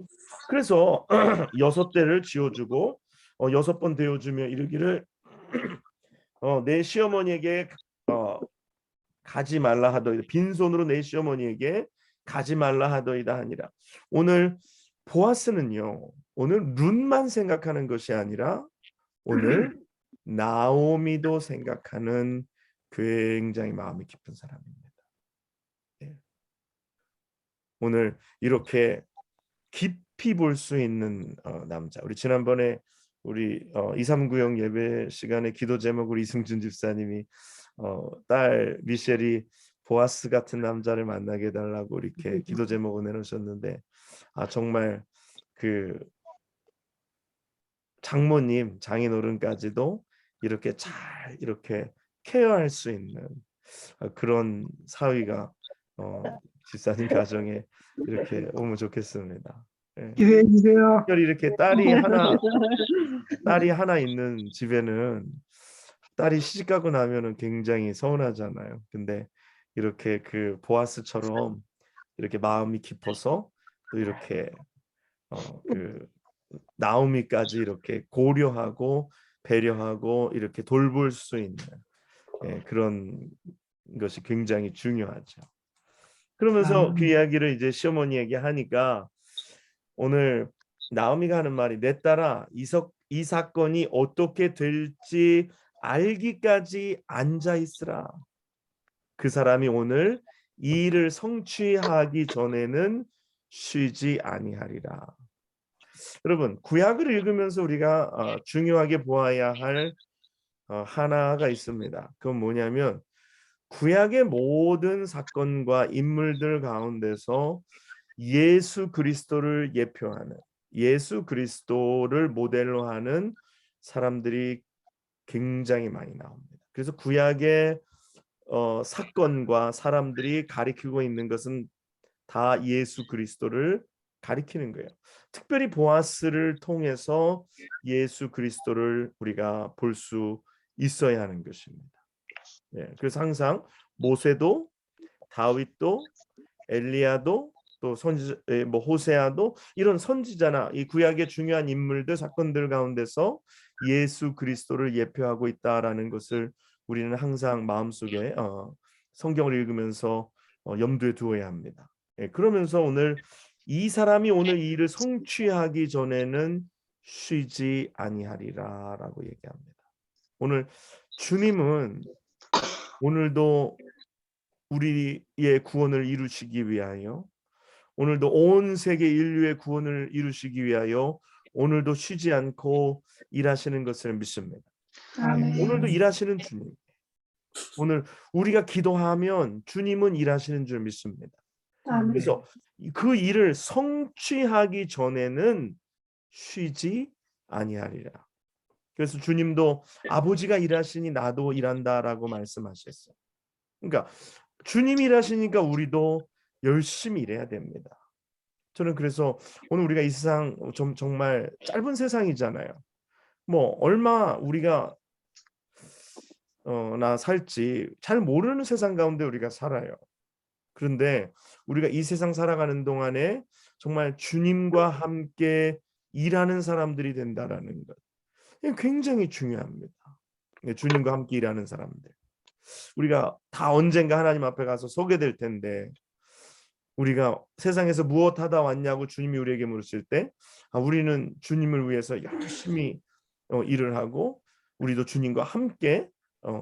그래서 6대를 지어주고 6번 되어주며 이르기를 내 시어머니에게 가지 말라 하더이다. 빈손으로 내 시어머니에게 가지 말라 하더이다 하니라. 오늘 보아스는요, 오늘 룬만 생각하는 것이 아니라 오늘 나오미도 생각하는 굉장히 마음이 깊은 사람입니다. 예. 오늘 이렇게 깊이 볼 수 있는 남자. 우리 지난번에 우리 2390 예배 시간에 기도 제목으로 이승준 집사님이 딸 미셸이 보아스 같은 남자를 만나게 해달라고 이렇게 기도 제목을 내놓으셨는데, 정말 그 장모님, 장인어른까지도 이렇게 잘 이렇게 케어할 수 있는 그런 사위가 집사님 가정에 이렇게 오면 좋겠습니다. 예. 기대해 주세요. 특별히 이렇게 딸이 하나 있는 집에는 딸이 시집가고 나면은 굉장히 서운하잖아요. 근데 이렇게 그 보아스처럼 이렇게 마음이 깊어서 또 이렇게 그 나오미까지 이렇게 고려하고 배려하고 이렇게 돌볼 수 있는 그런 것이 굉장히 중요하죠. 그러면서 그 이야기를 이제 시어머니에게 하니까 오늘 나오미가 하는 말이 내 딸아 이 사건이 어떻게 될지 알기까지 앉아 있으라. 그 사람이 오늘 이 일을 성취하기 전에는 쉬지 아니하리라. 여러분, 구약을 읽으면서 우리가 중요하게 보아야 할 하나가 있습니다. 그건 뭐냐면 구약의 모든 사건과 인물들 가운데서 예수 그리스도를 예표하는, 예수 그리스도를 모델로 하는 사람들이 굉장히 많이 나옵니다. 그래서 구약의 사건과 사람들이 가리키고 있는 것은 다 예수 그리스도를 가리키는 거예요. 특별히 보아스를 통해서 예수 그리스도를 우리가 볼 수 있어야 하는 것입니다. 그래서 항상 모세도, 다윗도, 엘리야도, 또 호세아도 이런 선지자나 이 구약의 중요한 인물들, 사건들 가운데서 예수 그리스도를 예표하고 있다라는 것을 우리는 항상 마음속에 성경을 읽으면서 염두에 두어야 합니다. 그러면서 오늘 이 사람이 오늘 이 일을 성취하기 전에는 쉬지 아니하리라라고 얘기합니다. 오늘 주님은 오늘도 우리의 구원을 이루시기 위하여, 오늘도 온 세계 인류의 구원을 이루시기 위하여 오늘도 쉬지 않고 일하시는 것을 믿습니다. 오늘도 일하시는 주님. 오늘 우리가 기도하면 주님은 일하시는 줄 믿습니다. 그래서 그 일을 성취하기 전에는 쉬지 아니하리라. 그래서 주님도 아버지가 일하시니 나도 일한다라고 말씀하셨어요. 그러니까 주님이 일하시니까 우리도 열심히 일해야 됩니다. 저는 그래서 오늘 우리가 이 세상 정말 짧은 세상이잖아요. 뭐 얼마 우리가 나 살지 잘 모르는 세상 가운데 우리가 살아요. 그런데 우리가 이 세상 살아가는 동안에 정말 주님과 함께 일하는 사람들이 된다라는 것, 굉장히 중요합니다. 주님과 함께 일하는 사람들, 우리가 다 언젠가 하나님 앞에 가서 서게 될 텐데, 우리가 세상에서 무엇 하다 왔냐고 주님이 우리에게 물으실 때 우리는 주님을 위해서 열심히 일을 하고 우리도 주님과 함께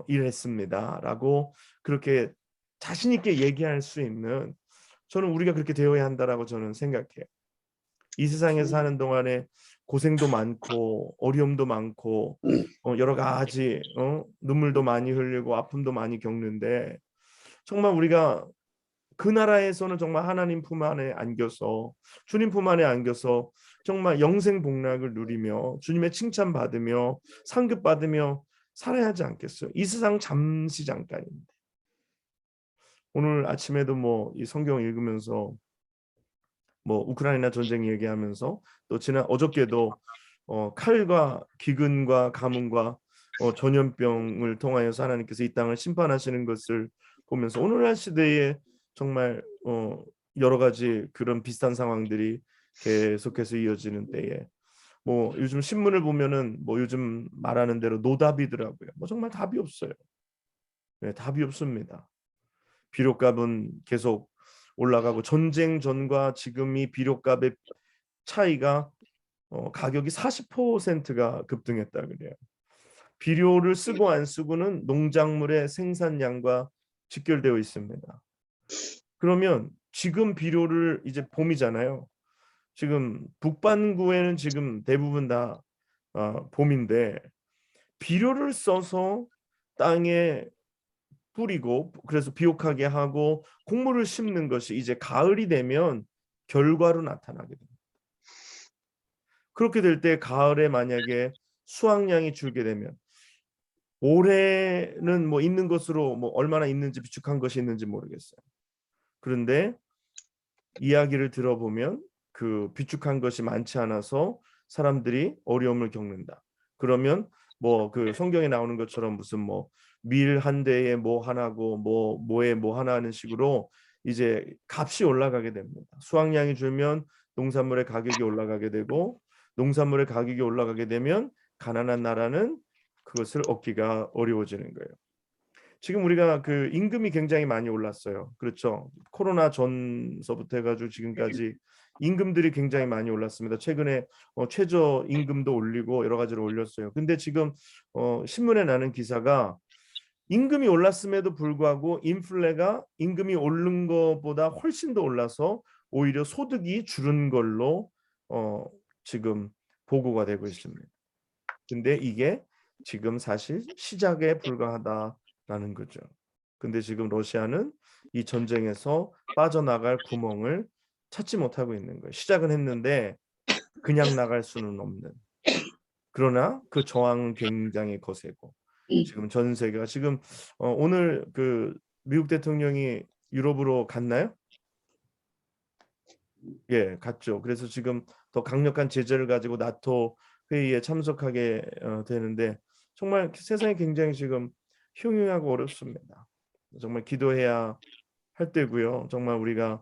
일했습니다라고 그렇게 자신 있게 얘기할 수 있는, 저는 우리가 그렇게 되어야 한다라고 저는 생각해요. 이 세상에서 사는 동안에 고생도 많고 어려움도 많고 여러 가지 눈물도 많이 흘리고 아픔도 많이 겪는데, 정말 우리가 그 나라에서는 정말 하나님 품 안에 안겨서, 주님 품 안에 안겨서 정말 영생 복락을 누리며 주님의 칭찬 받으며 상급 받으며 살아야 하지 않겠어요? 이 세상 잠시 잠깐인데. 오늘 아침에도 뭐 이 성경 읽으면서 뭐 우크라이나 전쟁 얘기하면서 또 어저께도 칼과 기근과 가뭄과 전염병을 통하여서 하나님께서 이 땅을 심판하시는 것을 보면서 오늘날 시대에 정말 여러 가지 그런 비슷한 상황들이 계속해서 이어지는 때에 뭐 요즘 신문을 보면은 뭐 요즘 말하는 대로 노답이더라고요. 뭐 정말 답이 없어요. 답이 없습니다. 비료값은 계속 올라가고 전쟁 전과 지금이 비료값의 차이가 가격이 40%가 급등했다 그래요. 비료를 쓰고 안 쓰고는 농작물의 생산량과 직결되어 있습니다. 그러면 지금 비료를 이제 봄이잖아요. 지금 북반구에는 지금 대부분 다 봄인데 비료를 써서 땅에 뿌리고 그래서 비옥하게 하고 곡물을 심는 것이 이제 가을이 되면 결과로 나타나게 됩니다. 그렇게 될 때 가을에 만약에 수확량이 줄게 되면 올해는 뭐 있는 것으로 뭐 얼마나 있는지 비축한 것이 있는지 모르겠어요. 그런데 이야기를 들어보면 그 비축한 것이 많지 않아서 사람들이 어려움을 겪는다. 그러면 뭐 그 성경에 나오는 것처럼 무슨 뭐 밀 한 대에 뭐 하나고 뭐에 뭐 하나 하는 식으로 이제 값이 올라가게 됩니다. 수확량이 줄면 농산물의 가격이 올라가게 되고 농산물의 가격이 올라가게 되면 가난한 나라는 그것을 얻기가 어려워지는 거예요. 지금 우리가 그 임금이 굉장히 많이 올랐어요. 그렇죠. 코로나 전서부터 해가지고 지금까지 임금들이 굉장히 많이 올랐습니다. 최근에 최저 임금도 올리고 여러 가지로 올렸어요. 근데 지금 신문에 나는 기사가 임금이 올랐음에도 불구하고 인플레가 임금이 오른 것보다 훨씬 더 올라서 오히려 소득이 줄은 걸로 지금 보고가 되고 있습니다. 근데 이게 지금 사실 시작에 불과하다라는 거죠. 근데 지금 러시아는 이 전쟁에서 빠져나갈 구멍을 찾지 못하고 있는 거예요. 시작은 했는데 그냥 나갈 수는 없는. 그러나 그 저항은 굉장히 거세고 지금 전 세계가 지금 오늘 그 미국 대통령이 유럽으로 갔나요? 예, 갔죠. 그래서 지금 더 강력한 제재를 가지고 나토 회의에 참석하게 되는데 정말 세상이 굉장히 지금 흉흉하고 어렵습니다. 정말 기도해야 할 때고요. 정말 우리가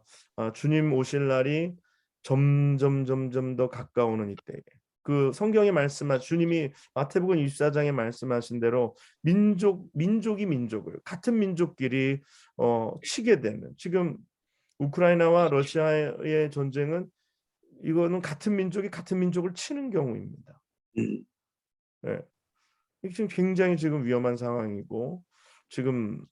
주님 오실 날이 점점 더 가까우는 이때에 그 성경에 말씀하신 주님이 마태복음 24장에 말씀하신 대로 민족이 민족을 같은 민족끼리 치게 되는 지금 우크라이나와 러시아의 전쟁은 이거는 같은 민족이 같은 민족을 치는 경우입니다. 네. 지금 굉장히 지금 위험한 상황이고 지금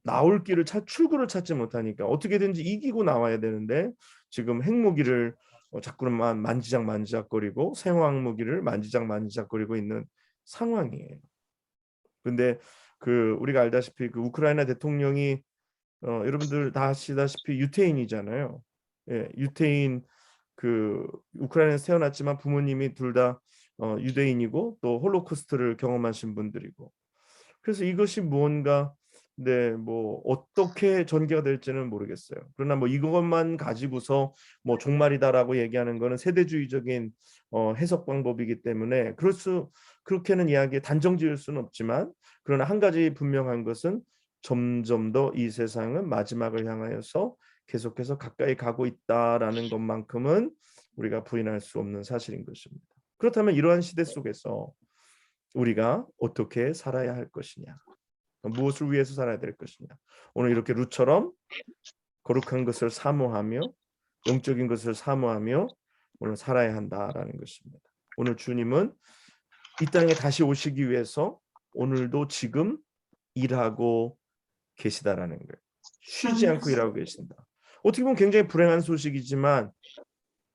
나올 길을 출구를 찾지 못하니까 어떻게든지 이기고 나와야 되는데 지금 핵무기를 자꾸만 만지작거리고 생화학무기를 만지작거리고 있는 상황이에요. 근데 그 우리가 알다시피 그 우크라이나 대통령이 여러분들 다 아시다시피 유태인이잖아요. 예, 유태인 그 우크라이나에서 태어났지만 부모님이 둘 다 유대인이고 또 홀로코스트를 경험하신 분들이고 그래서 이것이 무언가 네, 뭐 어떻게 전개가 될지는 모르겠어요. 그러나 뭐 이것만 가지고서 뭐 종말이다라고 얘기하는 거는 세대주의적인 해석 방법이기 때문에 그렇게는 이야기 단정 지을 수는 없지만 그러나 한 가지 분명한 것은 점점 더 이 세상은 마지막을 향하여서 계속해서 가까이 가고 있다라는 것만큼은 우리가 부인할 수 없는 사실인 것입니다. 그렇다면 이러한 시대 속에서 우리가 어떻게 살아야 할 것이냐, 무엇을 위해서 살아야 될 것이냐. 오늘 이렇게 룻처럼 거룩한 것을 사모하며 영적인 것을 사모하며 오늘 살아야 한다라는 것입니다. 오늘 주님은 이 땅에 다시 오시기 위해서 오늘도 지금 일하고 계시다라는 거예요. 쉬지 않고 일하고 계신다. 어떻게 보면 굉장히 불행한 소식이지만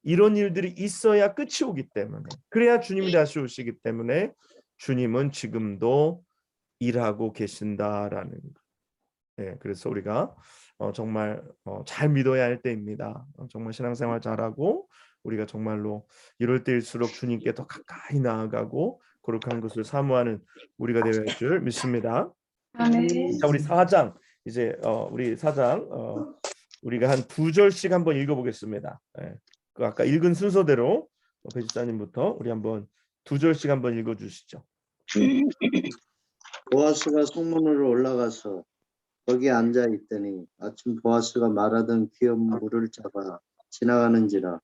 이런 일들이 있어야 끝이 오기 때문에 그래야 주님이 다시 오시기 때문에 주님은 지금도 일하고 계신다라는 거예요. 네, 그래서 우리가 정말 잘 믿어야 할 때입니다. 정말 신앙생활 잘하고 우리가 정말로 이럴 때일수록 주님께 더 가까이 나아가고 거룩한 것을 사모하는 우리가 되어야 할 줄 믿습니다. 아멘. 자, 우리 4장 이제 우리 4장 우리가 한 2절씩 한번 읽어보겠습니다. 네, 그 아까 읽은 순서대로 배지사님부터 우리 한번 2절씩 한번 읽어주시죠. 보아스가 성문으로 올라가서 거기 앉아 있더니 아침 보아스가 말하던 기업 물을 잡아 지나가는지라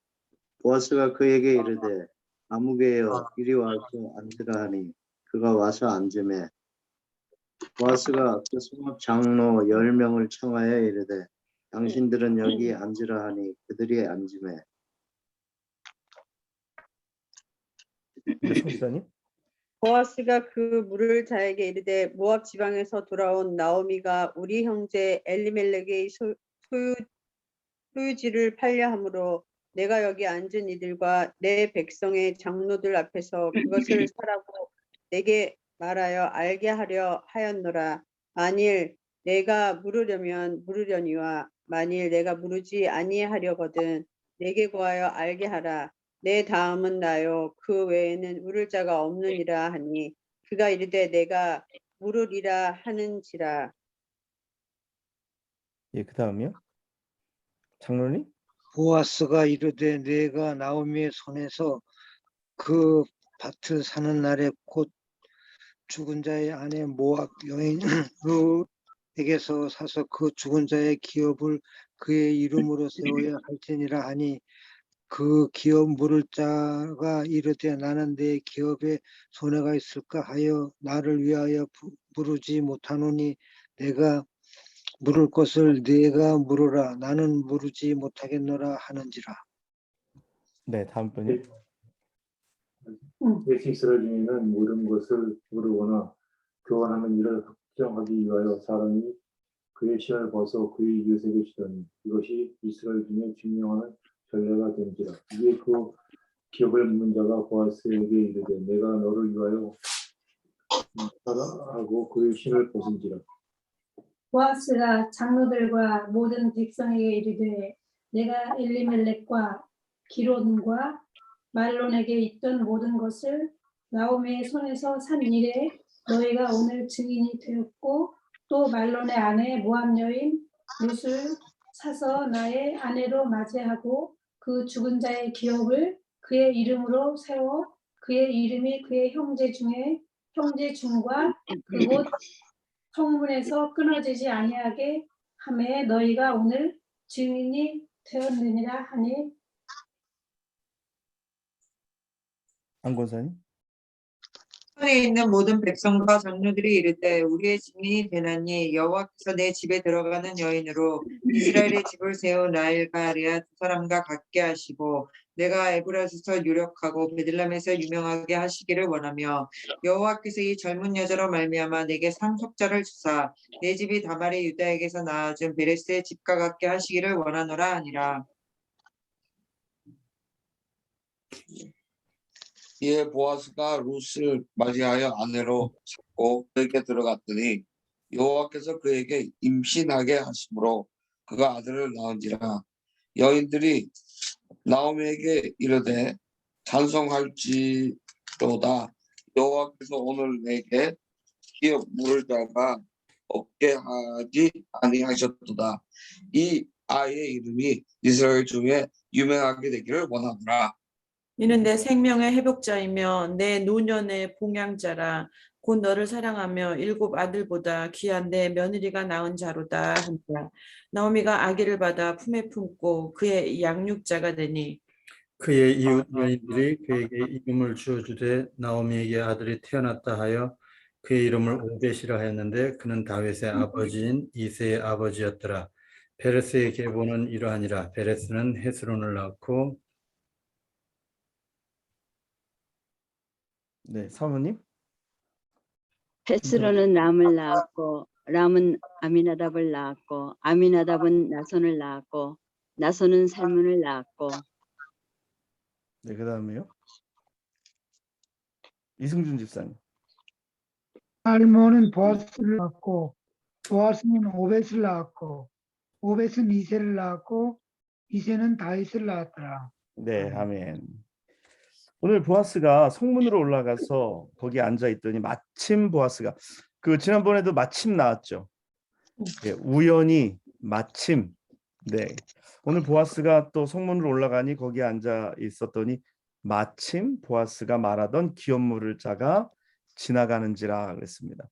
보아스가 그에게 이르되 아무개여 이리 와서 앉으라 하니 그가 와서 앉으매 보아스가 그 성읍 장로 10명을 청하여 이르되 당신들은 여기 앉으라 하니 그들이 앉으매 네, 성지사님. 보아스가 그 물을 자에게 이르되 모압 지방에서 돌아온 나오미가 우리 형제 엘리멜렉의 소유지를 팔려 함으로 내가 여기 앉은 이들과 내 백성의 장로들 앞에서 그것을 사라고 내게 말하여 알게 하려 하였노라. 만일 내가 물으려면 물으려니와 만일 내가 물으지 아니하려거든 내게 구하여 알게 하라. 내 다음은 나요 그 외에는 물을 자가 없느니라 하니 그가 이르되 내가 물으리라 하는지라. 예, 그 다음이요. 장로님. 보아스가 이르되 내가 나오미의 손에서 그 밭을 사는 날에 곧 죽은 자의 아내 모압 여인 룻에게서 사서 그 죽은 자의 기업을 그의 이름으로 세워야 할지니라 하니 그 기업 물을 자가 이르되 나는 내 기업에 손해가 있을까 하여 나를 위하여 물으지 못하노니 내가 물을 것을 네가 물으라 나는 물으지 못하겠노라 하는지라. 네, 다음 분이. 이스라엘 중에는 모든 것을 물으거나 교환하는 일을 확정하기 위하여 사람이 그의 신을 벗어 그의 이웃에게 주더니 이것이 이스라엘 중에 증명하는 전례가 된지라. 이에 그 기업을 묻는 자가 보아스에게 이르되 내가 너를 위하여 하고 그의 신을 벗은지라. 보아스가 장로들과 모든 백성에게 이르되 내가 엘리멜렉과 기론과 말론에게 있던 모든 것을 나오미의 손에서 산 일에 너희가 오늘 증인이 되었고 또 말론의 아내 모압 여인 룻을 사서 나의 아내로 맞이하고 그 죽은 자의 기업을 그의 이름으로 세워 그의 이름이 그의 형제 중과 그곳 성문에서 끊어지지 아니하게 하매 너희가 오늘 증인이 되었느니라 하니. 안 권사님. 손에 있는 모든 백성과 장로들이 이르되 우리의 증인이 되나니 여호와께서 내 집에 들어가는 여인으로 이스라엘의 집을 세워 나일과 아레아 두 사람과 같게 하시고 내가 에브라스에서 유력하고 베들레헴에서 유명하게 하시기를 원하며 여호와께서 이 젊은 여자로 말미암아 내게 상속자를 주사 내 집이 다말의 유다에게서 낳아준 베레스의 집과 같게 하시기를 원하노라 하니라. 이에 보아스가 룻을 맞이하여 아내로 삼고 그에게 들어갔더니 여호와께서 그에게 임신하게 하심으로 그가 아들을 낳은지라. 여인들이 나오미에게 이르되 찬송할지로다 여호와께서 오늘 내게 기업 물을 자가 없게 하지 아니하셨도다. 이 아이의 이름이 이스라엘 중에 유명하게 되기를 원하노라. 이는 내 생명의 회복자이며 내 노년의 봉양자라. 곧 너를 사랑하며 7 아들보다 귀한 내 며느리가 낳은 자로다 한다. 나오미가 아기를 받아 품에 품고 그의 양육자가 되니 그의 이웃 여인들이 그에게 이름을 지어주되 나오미에게 아들이 태어났다 하여 그의 이름을 오벳이라 하였는데 그는 다윗의 아버지인 이새의 아버지였더라. 베레스의 계보는 이러하니라. 베레스는 헤스론을 낳고. 네, 사모님. 헤스론은 람을 낳았고 람은 아미나답을 낳았고 아미나답은 나손을 낳았고 나손은 살문을 낳았고. 네, 그 다음에요. 이승준 집사님. 살몬은 보아스를 낳았고 보아스는 오벳을 낳았고 오벳은 이새를 낳았고 이새는 다윗을 낳았더라. 네, 아멘. 오늘 보아스가 성문으로 올라가서 거기 앉아 있더니 마침 보아스가 그 지난번에도 마침 나왔죠. 네, 우연히 마침. 네, 오늘 보아스가 또 성문으로 올라가니 거기 앉아 있었더니 마침 보아스가 말하던 기업 물을 자가 지나가는지라 그랬습니다.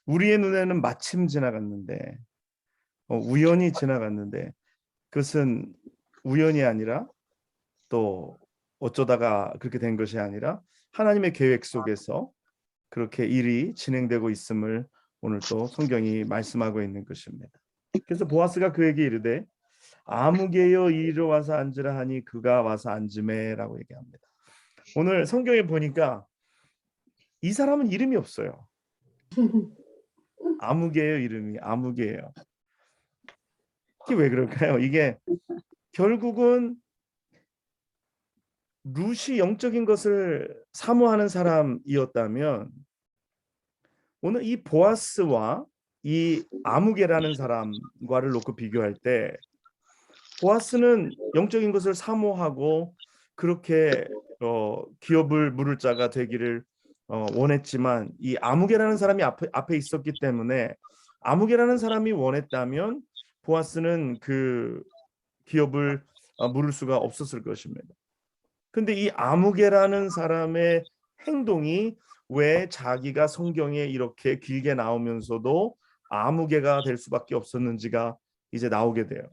우리의 눈에는 마침 지나갔는데 우연히 지나갔는데 그것은 우연이 아니라 또 어쩌다가 그렇게 된 것이 아니라 하나님의 계획 속에서 그렇게 일이 진행되고 있음을 오늘 또 성경이 말씀하고 있는 것입니다. 그래서 보아스가 그에게 이르되 아무개여 이리로 와서 앉으라 하니 그가 와서 앉으매라고 얘기합니다. 오늘 성경에 보니까 이 사람은 이름이 없어요. 아무개요, 이름이 아무개요. 이게 왜 그럴까요? 이게 결국은 룻이 영적인 것을 사모하는 사람이었다면 오늘 이 보아스와 이 아무개라는 사람과를 놓고 비교할 때 보아스는 영적인 것을 사모하고 그렇게 기업을 물을 자가 되기를 원했지만 이 아무개라는 사람이 앞에 있었기 때문에 아무개라는 사람이 원했다면 보아스는 그 기업을 물을 수가 없었을 것입니다. 근데 이 아무개라는 사람의 행동이 왜 자기가 성경에 이렇게 길게 나오면서도 아무개가 될 수밖에 없었는지가 이제 나오게 돼요.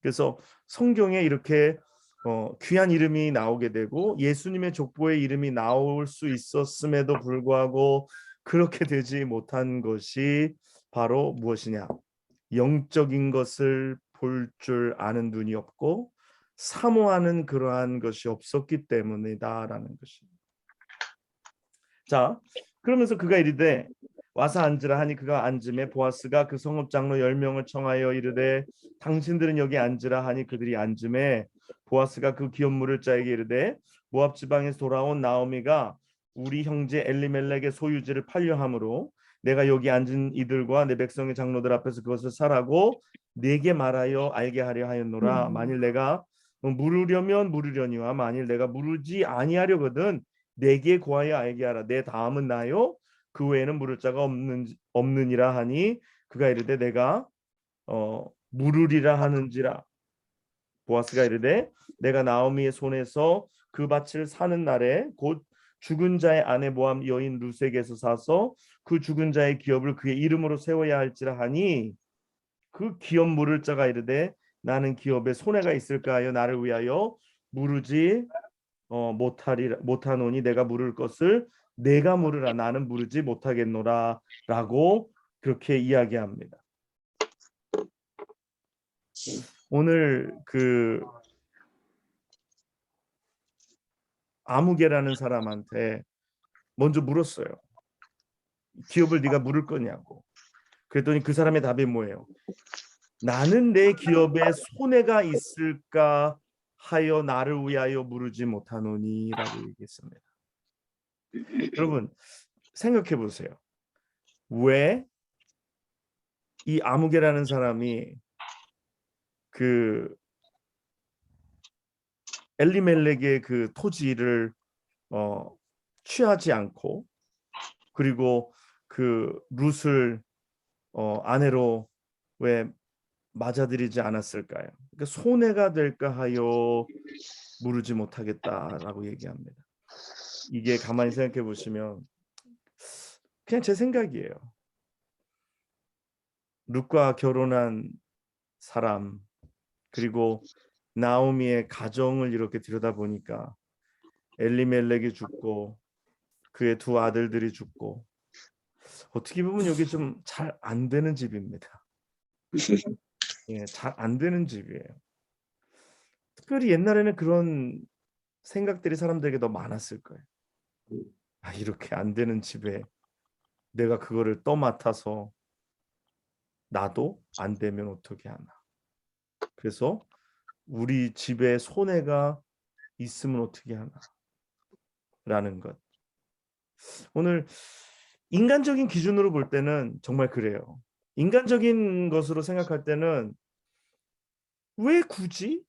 그래서 성경에 이렇게 귀한 이름이 나오게 되고 예수님의 족보의 이름이 나올 수 있었음에도 불구하고 그렇게 되지 못한 것이 바로 무엇이냐? 영적인 것을 볼 줄 아는 눈이 없고 사모하는 그러한 것이 없었기 때문이다라는 것입니다. 자, 그러면서 그가 이르되 와서 앉으라 하니 그가 앉음에 보아스가 그 성읍 장로 10명을 청하여 이르되 당신들은 여기 앉으라 하니 그들이 앉음에 보아스가 그 기업 물을 자에게 이르되 모압 지방에서 돌아온 나오미가 우리 형제 엘리멜렉의 소유지를 팔려 함으로 내가 여기 앉은 이들과 내 백성의 장로들 앞에서 그것을 사라고 네게 말하여 알게 하려 하였노라. 만일 내가 물으려면 물으려니와 만일 내가 물으지 아니하려거든 내게 고하여 알게 하라. 내 다음은 나요 그 외에는 물을 자가 없느니라 하니 그가 이르되 내가 물으리라 하는지라. 보아스가 이르되 내가 나오미의 손에서 그 밭을 사는 날에 곧 죽은 자의 아내 모함 여인 룻에게서 사서 그 죽은 자의 기업을 그의 이름으로 세워야 할지라 하니 그 기업 물을 자가 이르되 나는 기업에 손해가 있을까 하여 나를 위하여 물으지 못하노니 내가 물을 것을 내가 물으라. 나는 물으지 못하겠노라 라고 그렇게 이야기합니다. 오늘 그 아무개라는 사람한테 먼저 물었어요. 기업을 네가 물을 거냐고. 그랬더니 그 사람의 답이 뭐예요? 나는 내 기업에 손해가 있을까 하여 나를 위하여 물으지 못하노니 라고 얘기했습니다. 여러분 생각해 보세요. 왜 이 아무개라는 사람이 그 엘리멜렉의 그 토지를 취하지 않고 그리고 그 룻을 아내로 왜 맞아들이지 않았을까요? 그러니까 손해가 될까 하여 물으지 못하겠다라고 얘기합니다. 이게 가만히 생각해 보시면 그냥 제 생각이에요. 룻과 결혼한 사람 그리고 나오미의 가정을 이렇게 들여다보니까 엘리멜렉이 죽고 그의 두 아들들이 죽고 어떻게 보면 여기 좀 잘 안 되는 집입니다. 예, 잘 안 되는 집이에요. 특별히 옛날에는 그런 생각들이 사람들에게 더 많았을 거예요. 아, 이렇게 안 되는 집에 내가 그거를 떠맡아서 나도 안 되면 어떻게 하나. 그래서 우리 집에 손해가 있으면 어떻게 하나 라는 것. 오늘 인간적인 기준으로 볼 때는 정말 그래요. 인간적인 것으로 생각할 때는 왜 굳이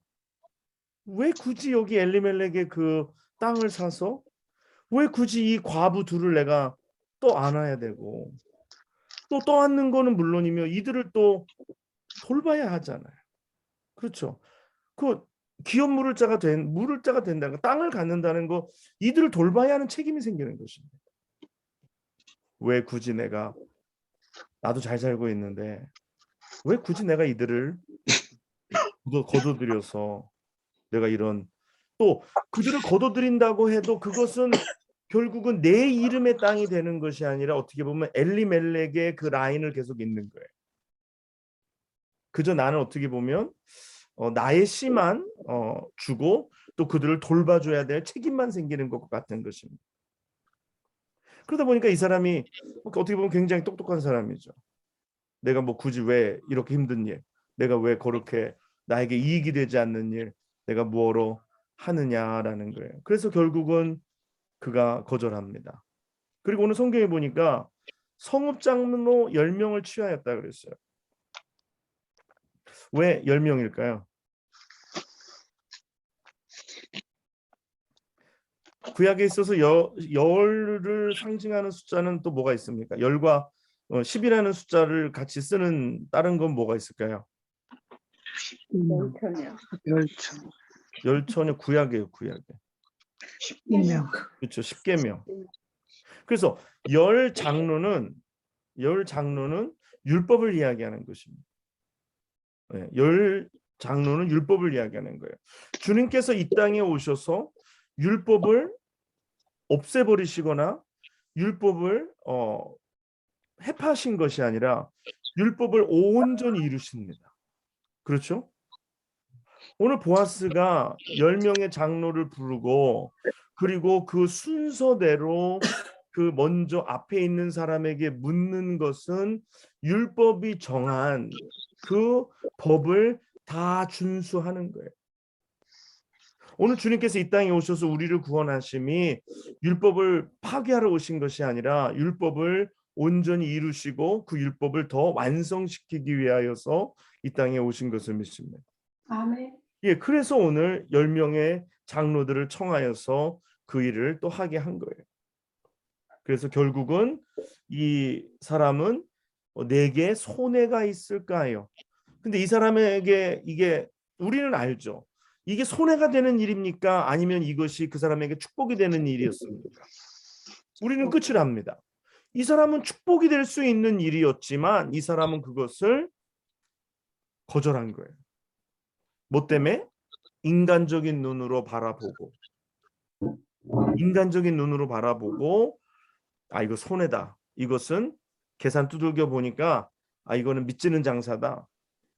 여기 엘리멜렉의 그 땅을 사서 왜 굳이 이 과부 둘을 내가 또 안아야 되고 또 떠안는 거는 물론이며 이들을 또 돌봐야 하잖아요. 그렇죠. 그 기업 물을 자가 된다는 거, 땅을 갖는다는 거 이들을 돌봐야 하는 책임이 생기는 것입니다. 왜 굳이 나도 잘 살고 있는데 왜 굳이 내가 이들을 거둬들여서 내가 이런 또 그들을 거둬들인다고 해도 그것은 결국은 내 이름의 땅이 되는 것이 아니라 어떻게 보면 엘리멜렉의 그 라인을 계속 잇는 거예요. 그저 나는 어떻게 보면 나의 씨만 주고 또 그들을 돌봐줘야 될 책임만 생기는 것 같은 것입니다. 그러다 보니까 이 사람이 어떻게 보면 굉장히 똑똑한 사람이죠. 내가 뭐 굳이 왜 이렇게 힘든 일, 내가 왜 그렇게 나에게 이익이 되지 않는 일, 내가 뭐로 하느냐라는 거예요. 그래서 결국은 그가 거절합니다. 그리고 오늘 성경에 보니까 성읍장로 10명을 취하였다 그랬어요. 왜 10명일까요? 구약에 있어서 열을 상징하는 숫자는 또 뭐가 있습니까? 열과 10이라는 숫자를 같이 쓰는 다른 건 뭐가 있을까요? 열천. 열천이 구약이에요, 구약에. 10명. 그렇죠, 10계명. 그래서 열 장로는 율법을 이야기하는 것입니다. 네, 열 장로는 율법을 이야기하는 거예요. 주님께서 이 땅에 오셔서 율법을 없애버리시거나 율법을 해파하신 것이 아니라 율법을 온전히 이루십니다. 그렇죠? 오늘 보아스가 10명의 장로를 부르고 그리고 그 순서대로 그 먼저 앞에 있는 사람에게 묻는 것은 율법이 정한 그 법을 다 준수하는 거예요. 오늘 주님께서 이 땅에 오셔서 우리를 구원하심이 율법을 파괴하러 오신 것이 아니라 율법을 온전히 이루시고 그 율법을 더 완성시키기 위하여서 이 땅에 오신 것을 믿습니다. 아멘. 예, 그래서 오늘 10명의 장로들을 청하여서 그 일을 또 하게 한 거예요. 그래서 결국은 이 사람은 내게 손해가 있을까요? 근데 이 사람에게 이게 우리는 알죠. 이게 손해가 되는 일입니까? 아니면 이것이 그 사람에게 축복이 되는 일이었습니까? 우리는 끝을 압니다. 이 사람은 축복이 될 수 있는 일이었지만 이 사람은 그것을 거절한 거예요. 뭐 때문에? 인간적인 눈으로 바라보고 이거 손해다. 이것은 계산 두들겨 보니까 이거는 믿지는 장사다.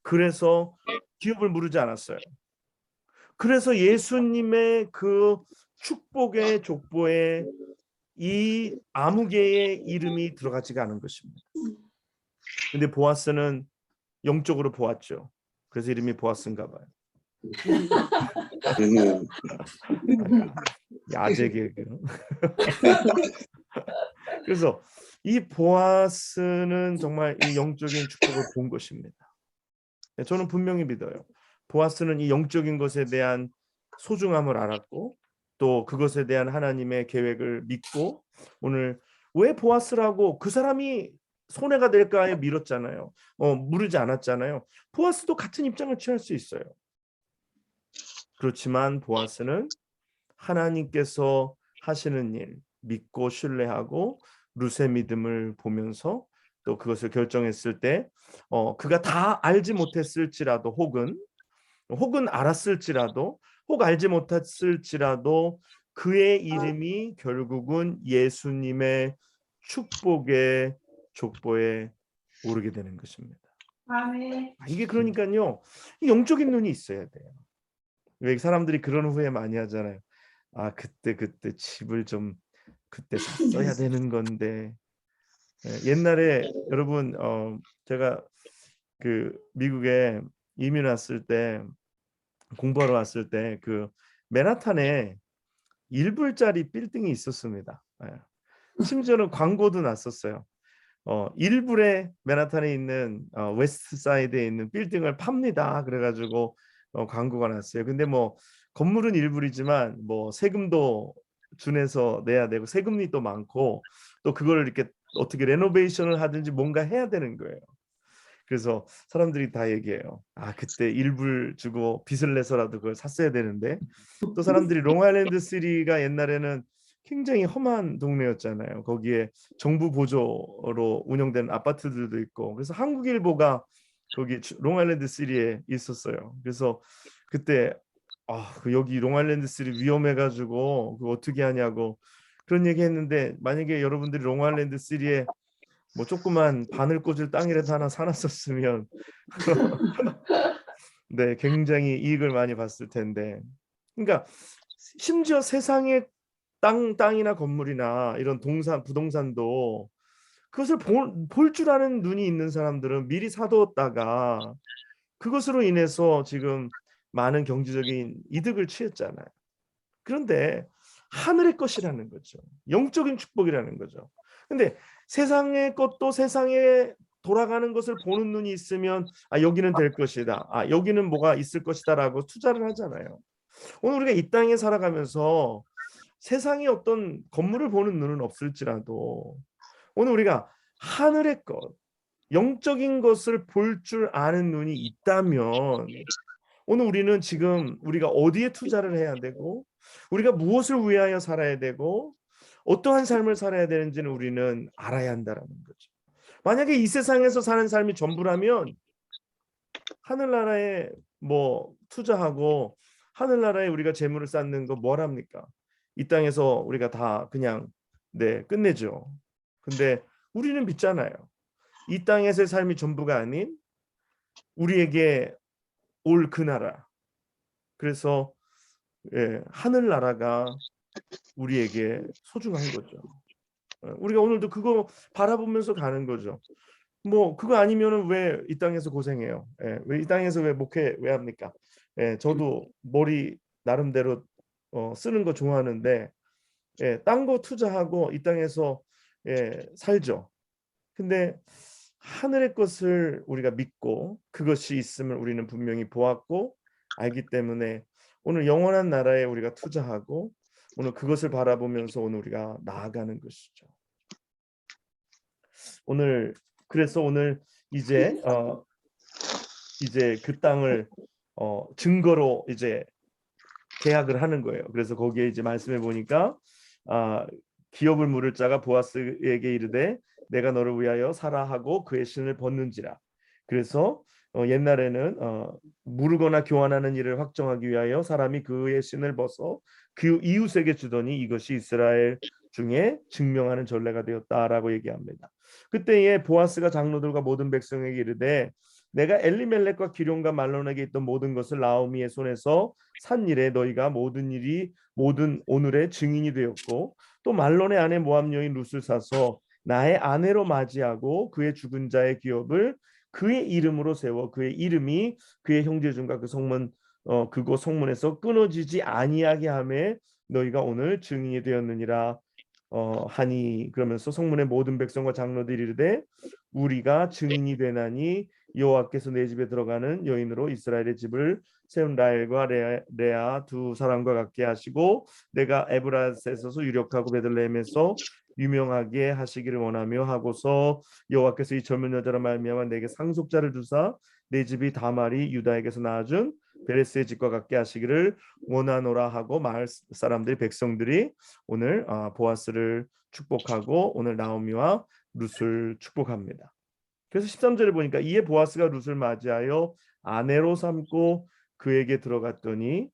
그래서 기업을 무르지 않았어요. 그래서 예수님의 그 축복의 족보에 이 아무개의 이름이 들어가지가 않은 것입니다. 근데 보아스는 영적으로 보았죠. 그래서 이름이 보아스인가 봐요. 야제 개그. 그래서 이 보아스는 정말 이 영적인 축복을 본 것입니다. 저는 분명히 믿어요. 보아스는 이 영적인 것에 대한 소중함을 알았고 또 그것에 대한 하나님의 계획을 믿고 오늘 왜 보아스라고 그 사람이 손해가 될까에 밀었잖아요. 물으지 않았잖아요. 보아스도 같은 입장을 취할 수 있어요. 그렇지만 보아스는 하나님께서 하시는 일 믿고 신뢰하고 룻의 믿음을 보면서 또 그것을 결정했을 때 그가 다 알지 못했을지라도 혹은 알았을지라도 혹 알지 못했을지라도 그의 이름이 결국은 예수님의 축복의 족보에 오르게 되는 것입니다. 아멘. 이게 그러니까요. 이 영적인 눈이 있어야 돼요. 왜 사람들이 그런 후회 많이 하잖아요. 그때 집을 좀 그때 샀어야 되는 건데. 옛날에 여러분 제가 그 미국에 이민 왔을 때 공부하러 왔을 때 그 맨하탄에 1불짜리 빌딩이 있었습니다. 심지어는 광고도 났었어요. 1불에 맨하탄에 있는 웨스트 사이드에 있는 빌딩을 팝니다. 그래가지고 광고가 났어요. 근데 뭐 건물은 1불이지만 뭐 세금도 준해서 내야 되고 세금이 또 많고 또 그걸 이렇게 어떻게 레노베이션을 하든지 뭔가 해야 되는 거예요. 그래서 사람들이 다 얘기해요. 그때 1불 주고 빚을 내서라도 그걸 샀어야 되는데 또 사람들이 롱아일랜드 시티가 옛날에는 굉장히 험한 동네였잖아요. 거기에 정부 보조로 운영되는 아파트들도 있고 그래서 한국일보가 거기 롱아일랜드 시티에 있었어요. 그래서 그때 여기 롱아일랜드 시티 위험해가지고 그거 어떻게 하냐고 그런 얘기 했는데 만약에 여러분들이 롱아일랜드 3에 뭐 조그만 바늘 꽂을 땅이라도 하나 사놨었으면 네, 굉장히 이익을 많이 봤을 텐데. 그러니까 심지어 세상의 땅이나 건물이나 이런 부동산도 그것을 볼 줄 아는 눈이 있는 사람들은 미리 사두었다가 그것으로 인해서 지금 많은 경제적인 이득을 취했잖아요. 그런데 하늘의 것이라는 거죠. 영적인 축복이라는 거죠. 근데 세상의 것도 세상에 돌아가는 것을 보는 눈이 있으면 여기는 될 것이다. 여기는 뭐가 있을 것이다라고 투자를 하잖아요. 오늘 우리가 이 땅에 살아가면서 세상의 어떤 건물을 보는 눈은 없을지라도 오늘 우리가 하늘의 것, 영적인 것을 볼 줄 아는 눈이 있다면 오늘 우리는 지금 우리가 어디에 투자를 해야 되고 우리가 무엇을 위하여 살아야 되고 어떠한 삶을 살아야 되는지는 우리는 알아야 한다는 거죠. 만약에 이 세상에서 사는 삶이 전부라면 하늘나라에 뭐 투자하고 하늘나라에 우리가 재물을 쌓는 거 뭐랍니까? 이 땅에서 우리가 다 그냥 끝내죠. 근데 우리는 믿잖아요. 이 땅에서의 삶이 전부가 아닌 우리에게 올 그 나라. 그래서 하늘나라가 우리에게 소중한 거죠. 우리가 오늘도 그거 바라보면서 가는 거죠. 뭐 그거 아니면은 왜 이 땅에서 고생해요? 왜 이 땅에서 왜 목회 왜 합니까? 저도 머리 나름대로 쓰는 거 좋아하는데 딴 거 투자하고 이 땅에서 살죠. 근데 하늘의 것을 우리가 믿고 그것이 있음을 우리는 분명히 보았고 알기 때문에 오늘 영원한 나라에 우리가 투자하고 오늘 그것을 바라보면서 오늘 우리가 나아가는 것이죠. 그래서 오늘 이제 그 땅을 증거로 이제 계약을 하는 거예요. 그래서 거기에 이제 말씀해 보니까 기업을 물을 자가 보아스에게 이르되 내가 너를 위하여 사라 하고 그의 신을 벗는지라. 그래서 옛날에는 무르거나 교환하는 일을 확정하기 위하여 사람이 그의 신을 벗어 그 이웃에게 주더니 이것이 이스라엘 중에 증명하는 전례가 되었다라고 얘기합니다. 그때에 보아스가 장로들과 모든 백성에게 이르되 내가 엘리멜렉과 기룡과 말론에게 있던 모든 것을 나오미의 손에서 산 일에 너희가 모든 오늘의 증인이 되었고 또 말론의 아내 모압 여인 룻을 사서 나의 아내로 맞이하고 그의 죽은 자의 기업을 그의 이름으로 세워 그의 이름이 그의 형제중과 그 성문 그곳 성문에서 끊어지지 아니하게 하매 너희가 오늘 증인이 되었느니라 하니. 그러면서 성문의 모든 백성과 장로들이 이르되 우리가 증인이 되나니 여호와께서 내 집에 들어가는 여인으로 이스라엘의 집을 세운 라헬과 레아 두 사람과 같게 하시고 내가 에브라스에서 유력하고 베들레헴에서 유명하게 하시기를 원하며 하고서 여호와께서 이 젊은 여자로 말미암아 내게 상속자를 주사 내 집이 다말이 유다에게서 낳아준 베레스의 집과 같게 하시기를 원하노라 하고 마을 사람들이 백성들이 오늘 보아스를 축복하고 오늘 나오미와 룻을 축복합니다. 그래서 13절에 보니까 이에 보아스가 룻을 맞이하여 아내로 삼고 그에게 들어갔더니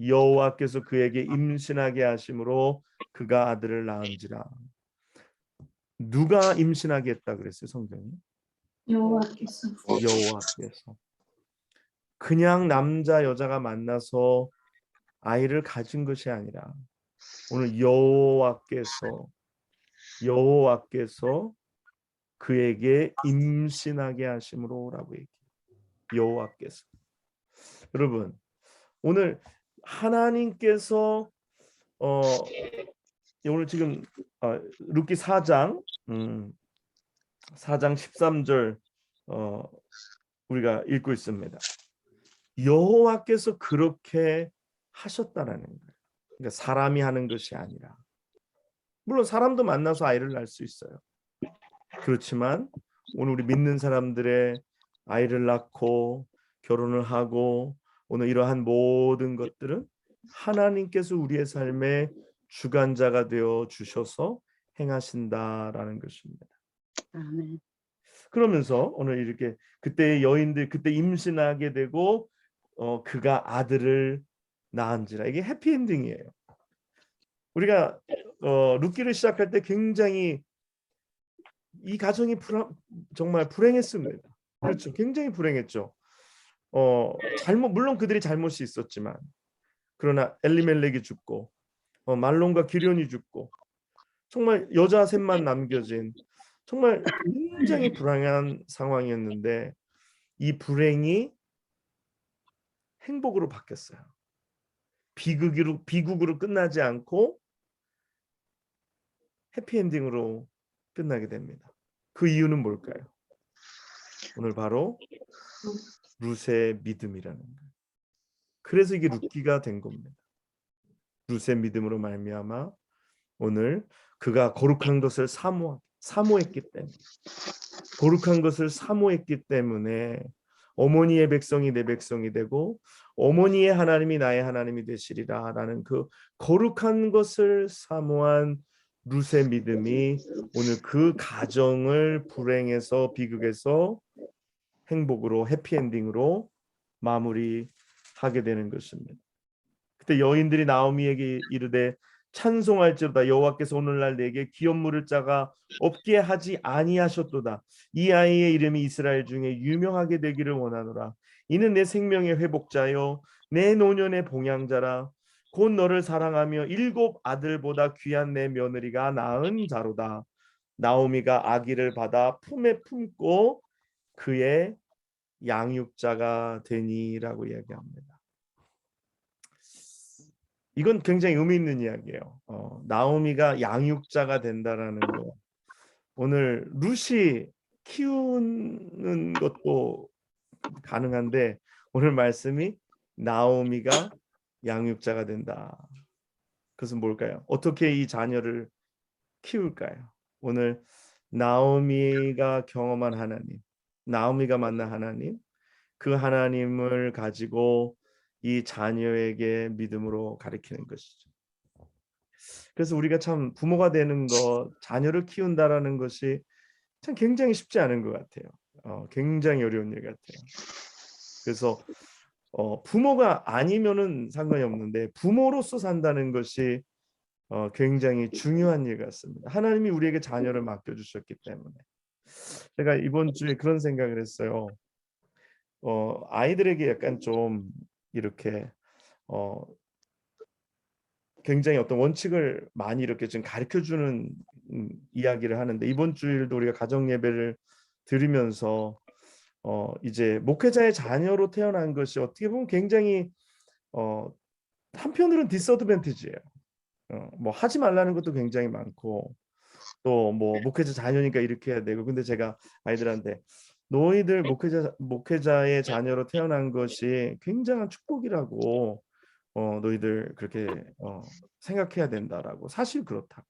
여호와께서 그에게 임신하게 하심으로 그가 아들을 낳은지라. 누가 임신하게 했다 그랬어요 성경이? 여호와께서. 여호와께서. 그냥 남자 여자가 만나서 아이를 가진 것이 아니라 오늘 여호와께서 그에게 임신하게 하심으로라고 얘기해요. 여호와께서. 여러분 오늘 하나님께서 오늘 지금 룻기 4장 13절 우리가 읽고 있습니다. 여호와께서 그렇게 하셨다라는 거예요. 그러니까 사람이 하는 것이 아니라 물론 사람도 만나서 아이를 낳을 수 있어요. 그렇지만 오늘 우리 믿는 사람들의 아이를 낳고 결혼을 하고 오늘 이러한 모든 것들은 하나님께서 우리의 삶의 주관자가 되어 주셔서 행하신다라는 것입니다. 아멘. 그러면서 오늘 이렇게 그때의 여인들 그때 임신하게 되고 그가 아들을 낳은지라. 이게 해피엔딩이에요. 우리가 룻기를 시작할 때 굉장히 이 가정이 정말 불행했습니다. 그렇죠. 굉장히 불행했죠. 물론 그들이 잘못이 있었지만, 그러나 엘리멜렉이 죽고 말론과 기련이 죽고 정말 여자 셋만 남겨진 정말 굉장히 불행한 상황이었는데, 이 불행이 행복으로 바뀌었어요. 비극으로 끝나지 않고 해피엔딩으로 끝나게 됩니다. 그 이유는 뭘까요? 오늘 바로 룻의 믿음이라는 거예요. 그래서 이게 룻기가 된 겁니다. 룻의 믿음으로 말미암아 오늘 그가 거룩한 것을 사모했기 때문에, 거룩한 것을 사모했기 때문에 어머니의 백성이 내 백성이 되고 어머니의 하나님이 나의 하나님이 되시리라 라는 그 거룩한 것을 사모한 룻의 믿음이 오늘 그 가정을 불행에서 비극에서 행복으로 해피엔딩으로 마무리하게 되는 것입니다. 그때 여인들이 나오미에게 이르되 찬송할지로다 여호와께서 오늘날 내게 기업물을 자가 없게 하지 아니하셨도다. 이 아이의 이름이 이스라엘 중에 유명하게 되기를 원하노라. 이는 내 생명의 회복자요 내 노년의 봉양자라. 곧 너를 사랑하며 7 아들보다 귀한 내 며느리가 낳은 자로다. 나오미가 아기를 받아 품에 품고 그의 양육자가 되니라고 이야기합니다. 이건 굉장히 의미 있는 이야기예요. 나오미가 양육자가 된다라는 거. 오늘 룻이 키우는 것도 가능한데 오늘 말씀이 나오미가 양육자가 된다. 그것은 뭘까요? 어떻게 이 자녀를 키울까요? 오늘 나오미가 경험한 하나님, 나오미가 만난 하나님, 그 하나님을 가지고 이 자녀에게 믿음으로 가르치는 것이죠. 그래서 우리가 참 부모가 되는 것, 자녀를 키운다라는 것이 참 굉장히 쉽지 않은 것 같아요. 굉장히 어려운 일 같아요. 그래서 부모가 아니면은 상관이 없는데 부모로서 산다는 것이 굉장히 중요한 일 같습니다. 하나님이 우리에게 자녀를 맡겨주셨기 때문에. 제가 이번 주에 그런 생각을 했어요. 아이들에게 약간 좀 이렇게 굉장히 어떤 원칙을 많이 이렇게 좀 가르쳐주는 이야기를 하는데, 이번 주일도 우리가 가정 예배를 드리면서 이제 목회자의 자녀로 태어난 것이 어떻게 보면 굉장히 한편으로는 디스어드밴티지예요. 뭐 하지 말라는 것도 굉장히 많고 또 뭐 목회자 자녀니까 이렇게 해야 되고, 근데 제가 아이들한테 너희들 목회자의 자녀로 태어난 것이 굉장한 축복이라고 너희들 그렇게 생각해야 된다라고. 사실 그렇다고.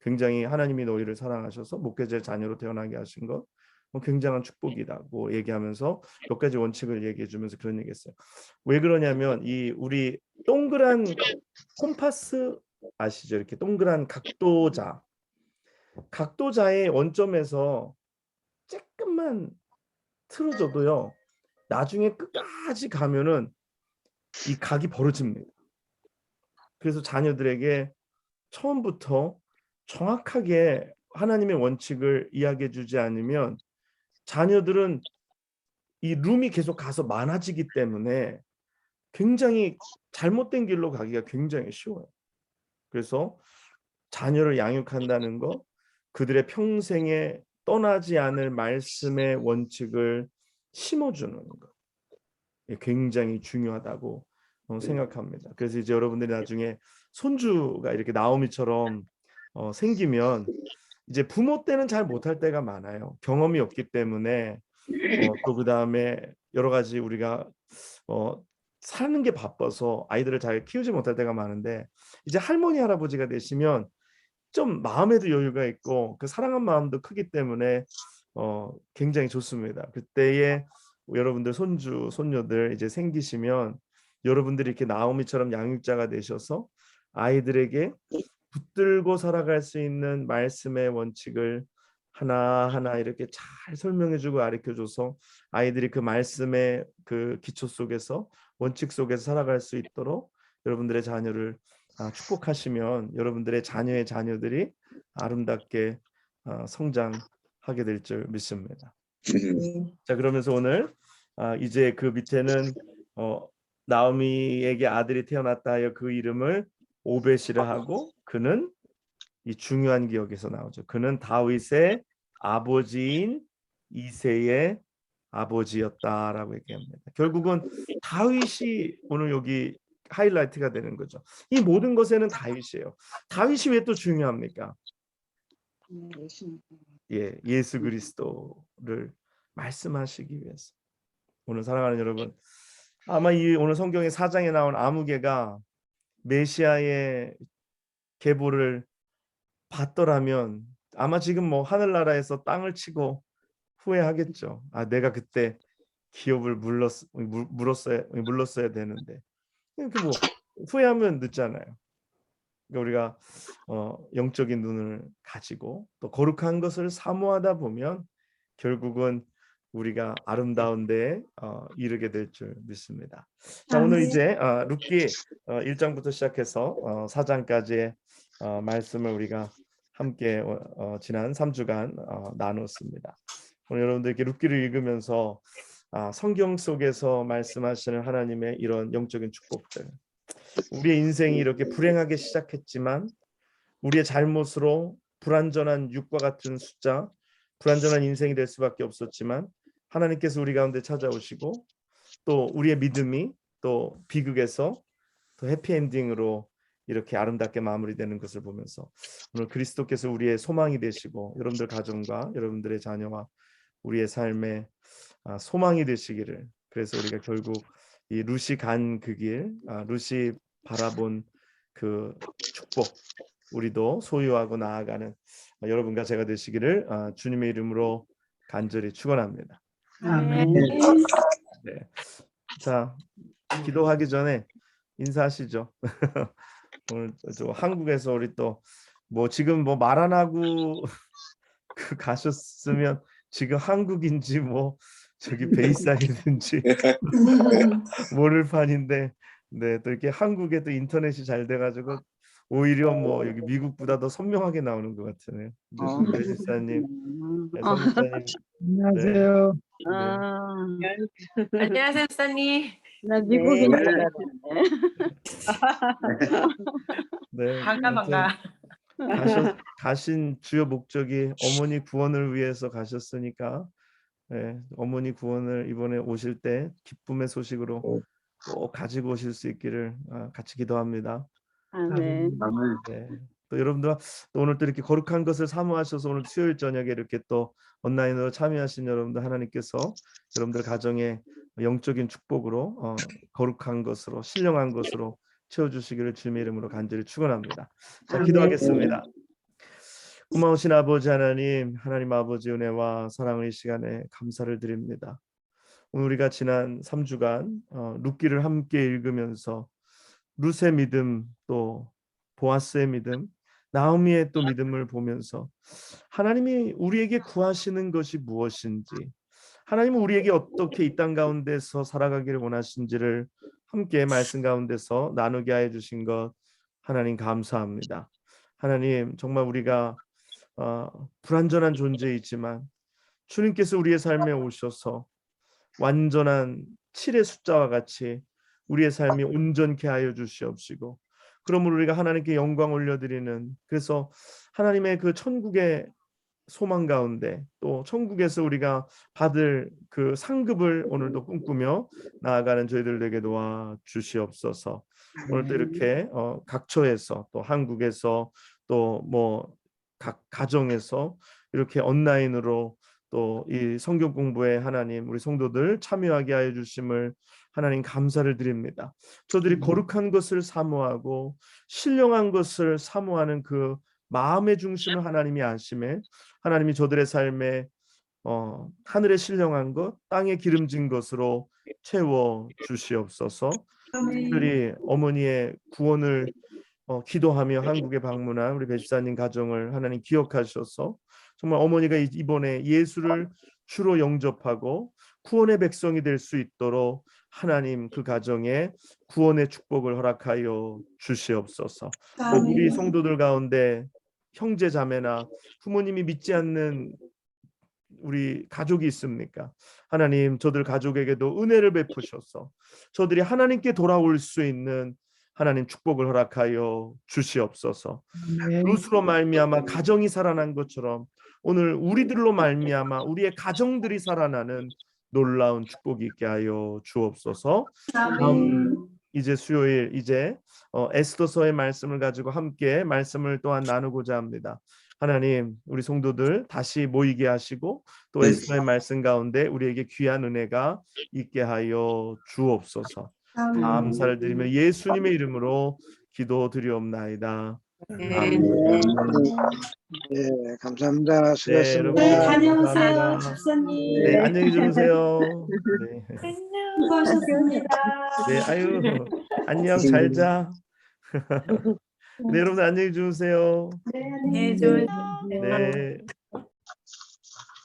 굉장히 하나님이 너희를 사랑하셔서 목회자의 자녀로 태어나게 하신 것 굉장한 축복이라고 얘기하면서 몇 가지 원칙을 얘기해 주면서 그런 얘기했어요. 왜 그러냐면 이 우리 동그란 콤파스 아시죠? 이렇게 동그란 각도자의 원점에서 조금만 틀어져도요, 나중에 끝까지 가면은 이 각이 벌어집니다. 그래서 자녀들에게 처음부터 정확하게 하나님의 원칙을 이야기해 주지 않으면 자녀들은 이 룸이 계속 가서 많아지기 때문에 굉장히 잘못된 길로 가기가 굉장히 쉬워요. 그래서 자녀를 양육한다는 것, 그들의 평생에 떠나지 않을 말씀의 원칙을 심어주는 것, 굉장히 중요하다고 생각합니다. 그래서 이제 여러분들이 나중에 손주가 이렇게 나오미처럼 생기면 이제 부모 때는 잘 못할 때가 많아요. 경험이 없기 때문에 또 그다음에 여러 가지 우리가 사는 게 바빠서 아이들을 잘 키우지 못할 때가 많은데, 이제 할머니 할아버지가 되시면 좀 마음에도 여유가 있고 그 사랑한 마음도 크기 때문에 굉장히 좋습니다. 그때에 여러분들 손주 손녀들 이제 생기시면 여러분들이 이렇게 나오미처럼 양육자가 되셔서 아이들에게 붙들고 살아갈 수 있는 말씀의 원칙을 하나하나 이렇게 잘 설명해주고 가르쳐줘서 아이들이 그 말씀의 그 기초 속에서 원칙 속에서 살아갈 수 있도록 여러분들의 자녀를 축복하시면 여러분들의 자녀의 자녀들이 아름답게 성장하게 될 줄 믿습니다. 자, 그러면서 오늘 이제 그 밑에는 나오미에게 아들이 태어났다 하여 그 이름을 오벳이라 하고, 그는 이 중요한 기억에서 나오죠. 그는 다윗의 아버지인 이새의 아버지였다라고 얘기합니다. 결국은 다윗이 오늘 여기 하이라이트가 되는 거죠. 이 모든 것에는 다윗이에요. 다윗이 왜 또 중요합니까? 예, 예수 그리스도를 말씀하시기 위해서. 오늘 사랑하는 여러분, 아마 이 오늘 성경의 4장에 나온 아무개가 메시아의 계보를 봤더라면 아마 지금 뭐 하늘나라에서 땅을 치고 후회하겠죠. 내가 그때 기업을 물렀어야 되는데. 그 뭐 후회하면 늦잖아요. 그러니까 우리가 영적인 눈을 가지고 또 거룩한 것을 사모하다 보면 결국은 우리가 아름다운 데에 이르게 될 줄 믿습니다. 자, 오늘 이제 룻기 1장부터 시작해서 4장까지의 말씀을 우리가 함께 지난 3주간 나눴습니다. 오늘 여러분들께 룻기를 읽으면서 성경 속에서 말씀하시는 하나님의 이런 영적인 축복들, 우리의 인생이 이렇게 불행하게 시작했지만 우리의 잘못으로 불완전한 6과 같은 숫자, 불완전한 인생이 될 수밖에 없었지만 하나님께서 우리 가운데 찾아오시고 또 우리의 믿음이 또 비극에서 또 해피엔딩으로 이렇게 아름답게 마무리되는 것을 보면서 오늘 그리스도께서 우리의 소망이 되시고 여러분들 가정과 여러분들의 자녀와 우리의 삶의 소망이 되시기를, 그래서 우리가 결국 이 룻이 간 그 길, 룻이 바라본 그 축복 우리도 소유하고 나아가는 여러분과 제가 되시기를 주님의 이름으로 간절히 축원합니다. 아멘. 네. 자, 기도하기 전에 인사하시죠. 오늘 저 한국에서 우리 또 뭐 지금 뭐 말 안 하고 가셨으면 지금 한국인지 뭐 저기 베이사이든지 모를 판인데, 네, 또 이렇게 한국에 또 인터넷이 잘 돼가지고 오히려 뭐 여기 미국보다 더 선명하게 나오는 것 같으네요. 네, 집사님, 네, 선집사님, 안녕하세요. 안녕하세요, 목사님. 나 미국인 줄 알았는데. 네, 반가. 가신 주요 목적이 어머니 구원을 위해서 가셨으니까, 네, 어머니 구원을 이번에 오실 때 기쁨의 소식으로 꼭 가지고 오실 수 있기를 같이 기도합니다. 아멘. 네. 또 여러분들 또 오늘 또 이렇게 거룩한 것을 사모하셔서 오늘 수요일 저녁에 이렇게 또 온라인으로 참여하신 여러분들, 하나님께서 여러분들 가정에 영적인 축복으로 거룩한 것으로 신령한 것으로 채워주시기를 주님의 이름으로 간절히 축원합니다. 자, 기도하겠습니다. 고마우신 아버지 하나님, 하나님 아버지 은혜와 사랑을 이 시간에 감사를 드립니다. 오늘 우리가 지난 3주간 룻기를 함께 읽으면서 룻의 믿음, 또 보아스의 믿음, 나오미의 또 믿음을 보면서 하나님이 우리에게 구하시는 것이 무엇인지, 하나님은 우리에게 어떻게 이 땅 가운데서 살아가기를 원하신지를 함께 말씀 가운데서 나누게 하여 주신 것 하나님 감사합니다. 하나님, 정말 우리가 불완전한 존재이지만 주님께서 우리의 삶에 오셔서 완전한 7의 숫자와 같이 우리의 삶이 온전케 하여 주시옵시고, 그러므로 우리가 하나님께 영광 올려드리는, 그래서 하나님의 그 천국의 소망 가운데 또 천국에서 우리가 받을 그 상급을 오늘도 꿈꾸며 나아가는 저희들에게 도와 주시옵소서. 오늘도 이렇게 각처에서 또 한국에서 또 뭐 각 가정에서 이렇게 온라인으로 또 이 성경 공부에 하나님 우리 성도들 참여하게 하여 주심을 하나님 감사를 드립니다. 저들이 거룩한 것을 사모하고 신령한 것을 사모하는 그 마음의 중심을 하나님이 아심에 하나님이 저들의 삶에 하늘의 신령한 것, 땅에 기름진 것으로 채워 주시옵소서. 특별히 어머니의 구원을 기도하며 한국에 방문한 우리 배집사님 가정을 하나님 기억하셔서 정말 어머니가 이번에 예수를 주로 영접하고 구원의 백성이 될 수 있도록 하나님 그 가정에 구원의 축복을 허락하여 주시옵소서. 또 우리 아멘. 성도들 가운데 형제 자매나 부모님이 믿지 않는 우리 가족이 있습니까? 하나님 저들 가족에게도 은혜를 베푸셔서 저들이 하나님께 돌아올 수 있는 하나님 축복을 허락하여 주시옵소서. 네. 룻으로 말미암아 가정이 살아난 것처럼 오늘 우리들로 말미암아 우리의 가정들이 살아나는 놀라운 축복이 있게 하여 주옵소서. 아멘. 이제 수요일 이제 에스더서의 말씀을 가지고 함께 말씀을 또한 나누고자 합니다. 하나님 우리 성도들 다시 모이게 하시고 또 에스더의 말씀 가운데 우리에게 귀한 은혜가 있게 하여 주옵소서. 아멘. 감사를 드리며 예수님의 이름으로 기도드리옵나이다. 아멘. 네, 감사합니다. 네, 수고하셨습니다. 네, 여러분 다녀오세요, 감사합니다. 집사님. 네, 안녕히 주무세요. 네, 수고하셨습니다. 네, 아유, 안녕, 잘 자. 네, 여러분 안녕히 주무세요. 네, 네, 안녕히 좋은 계세요. 네.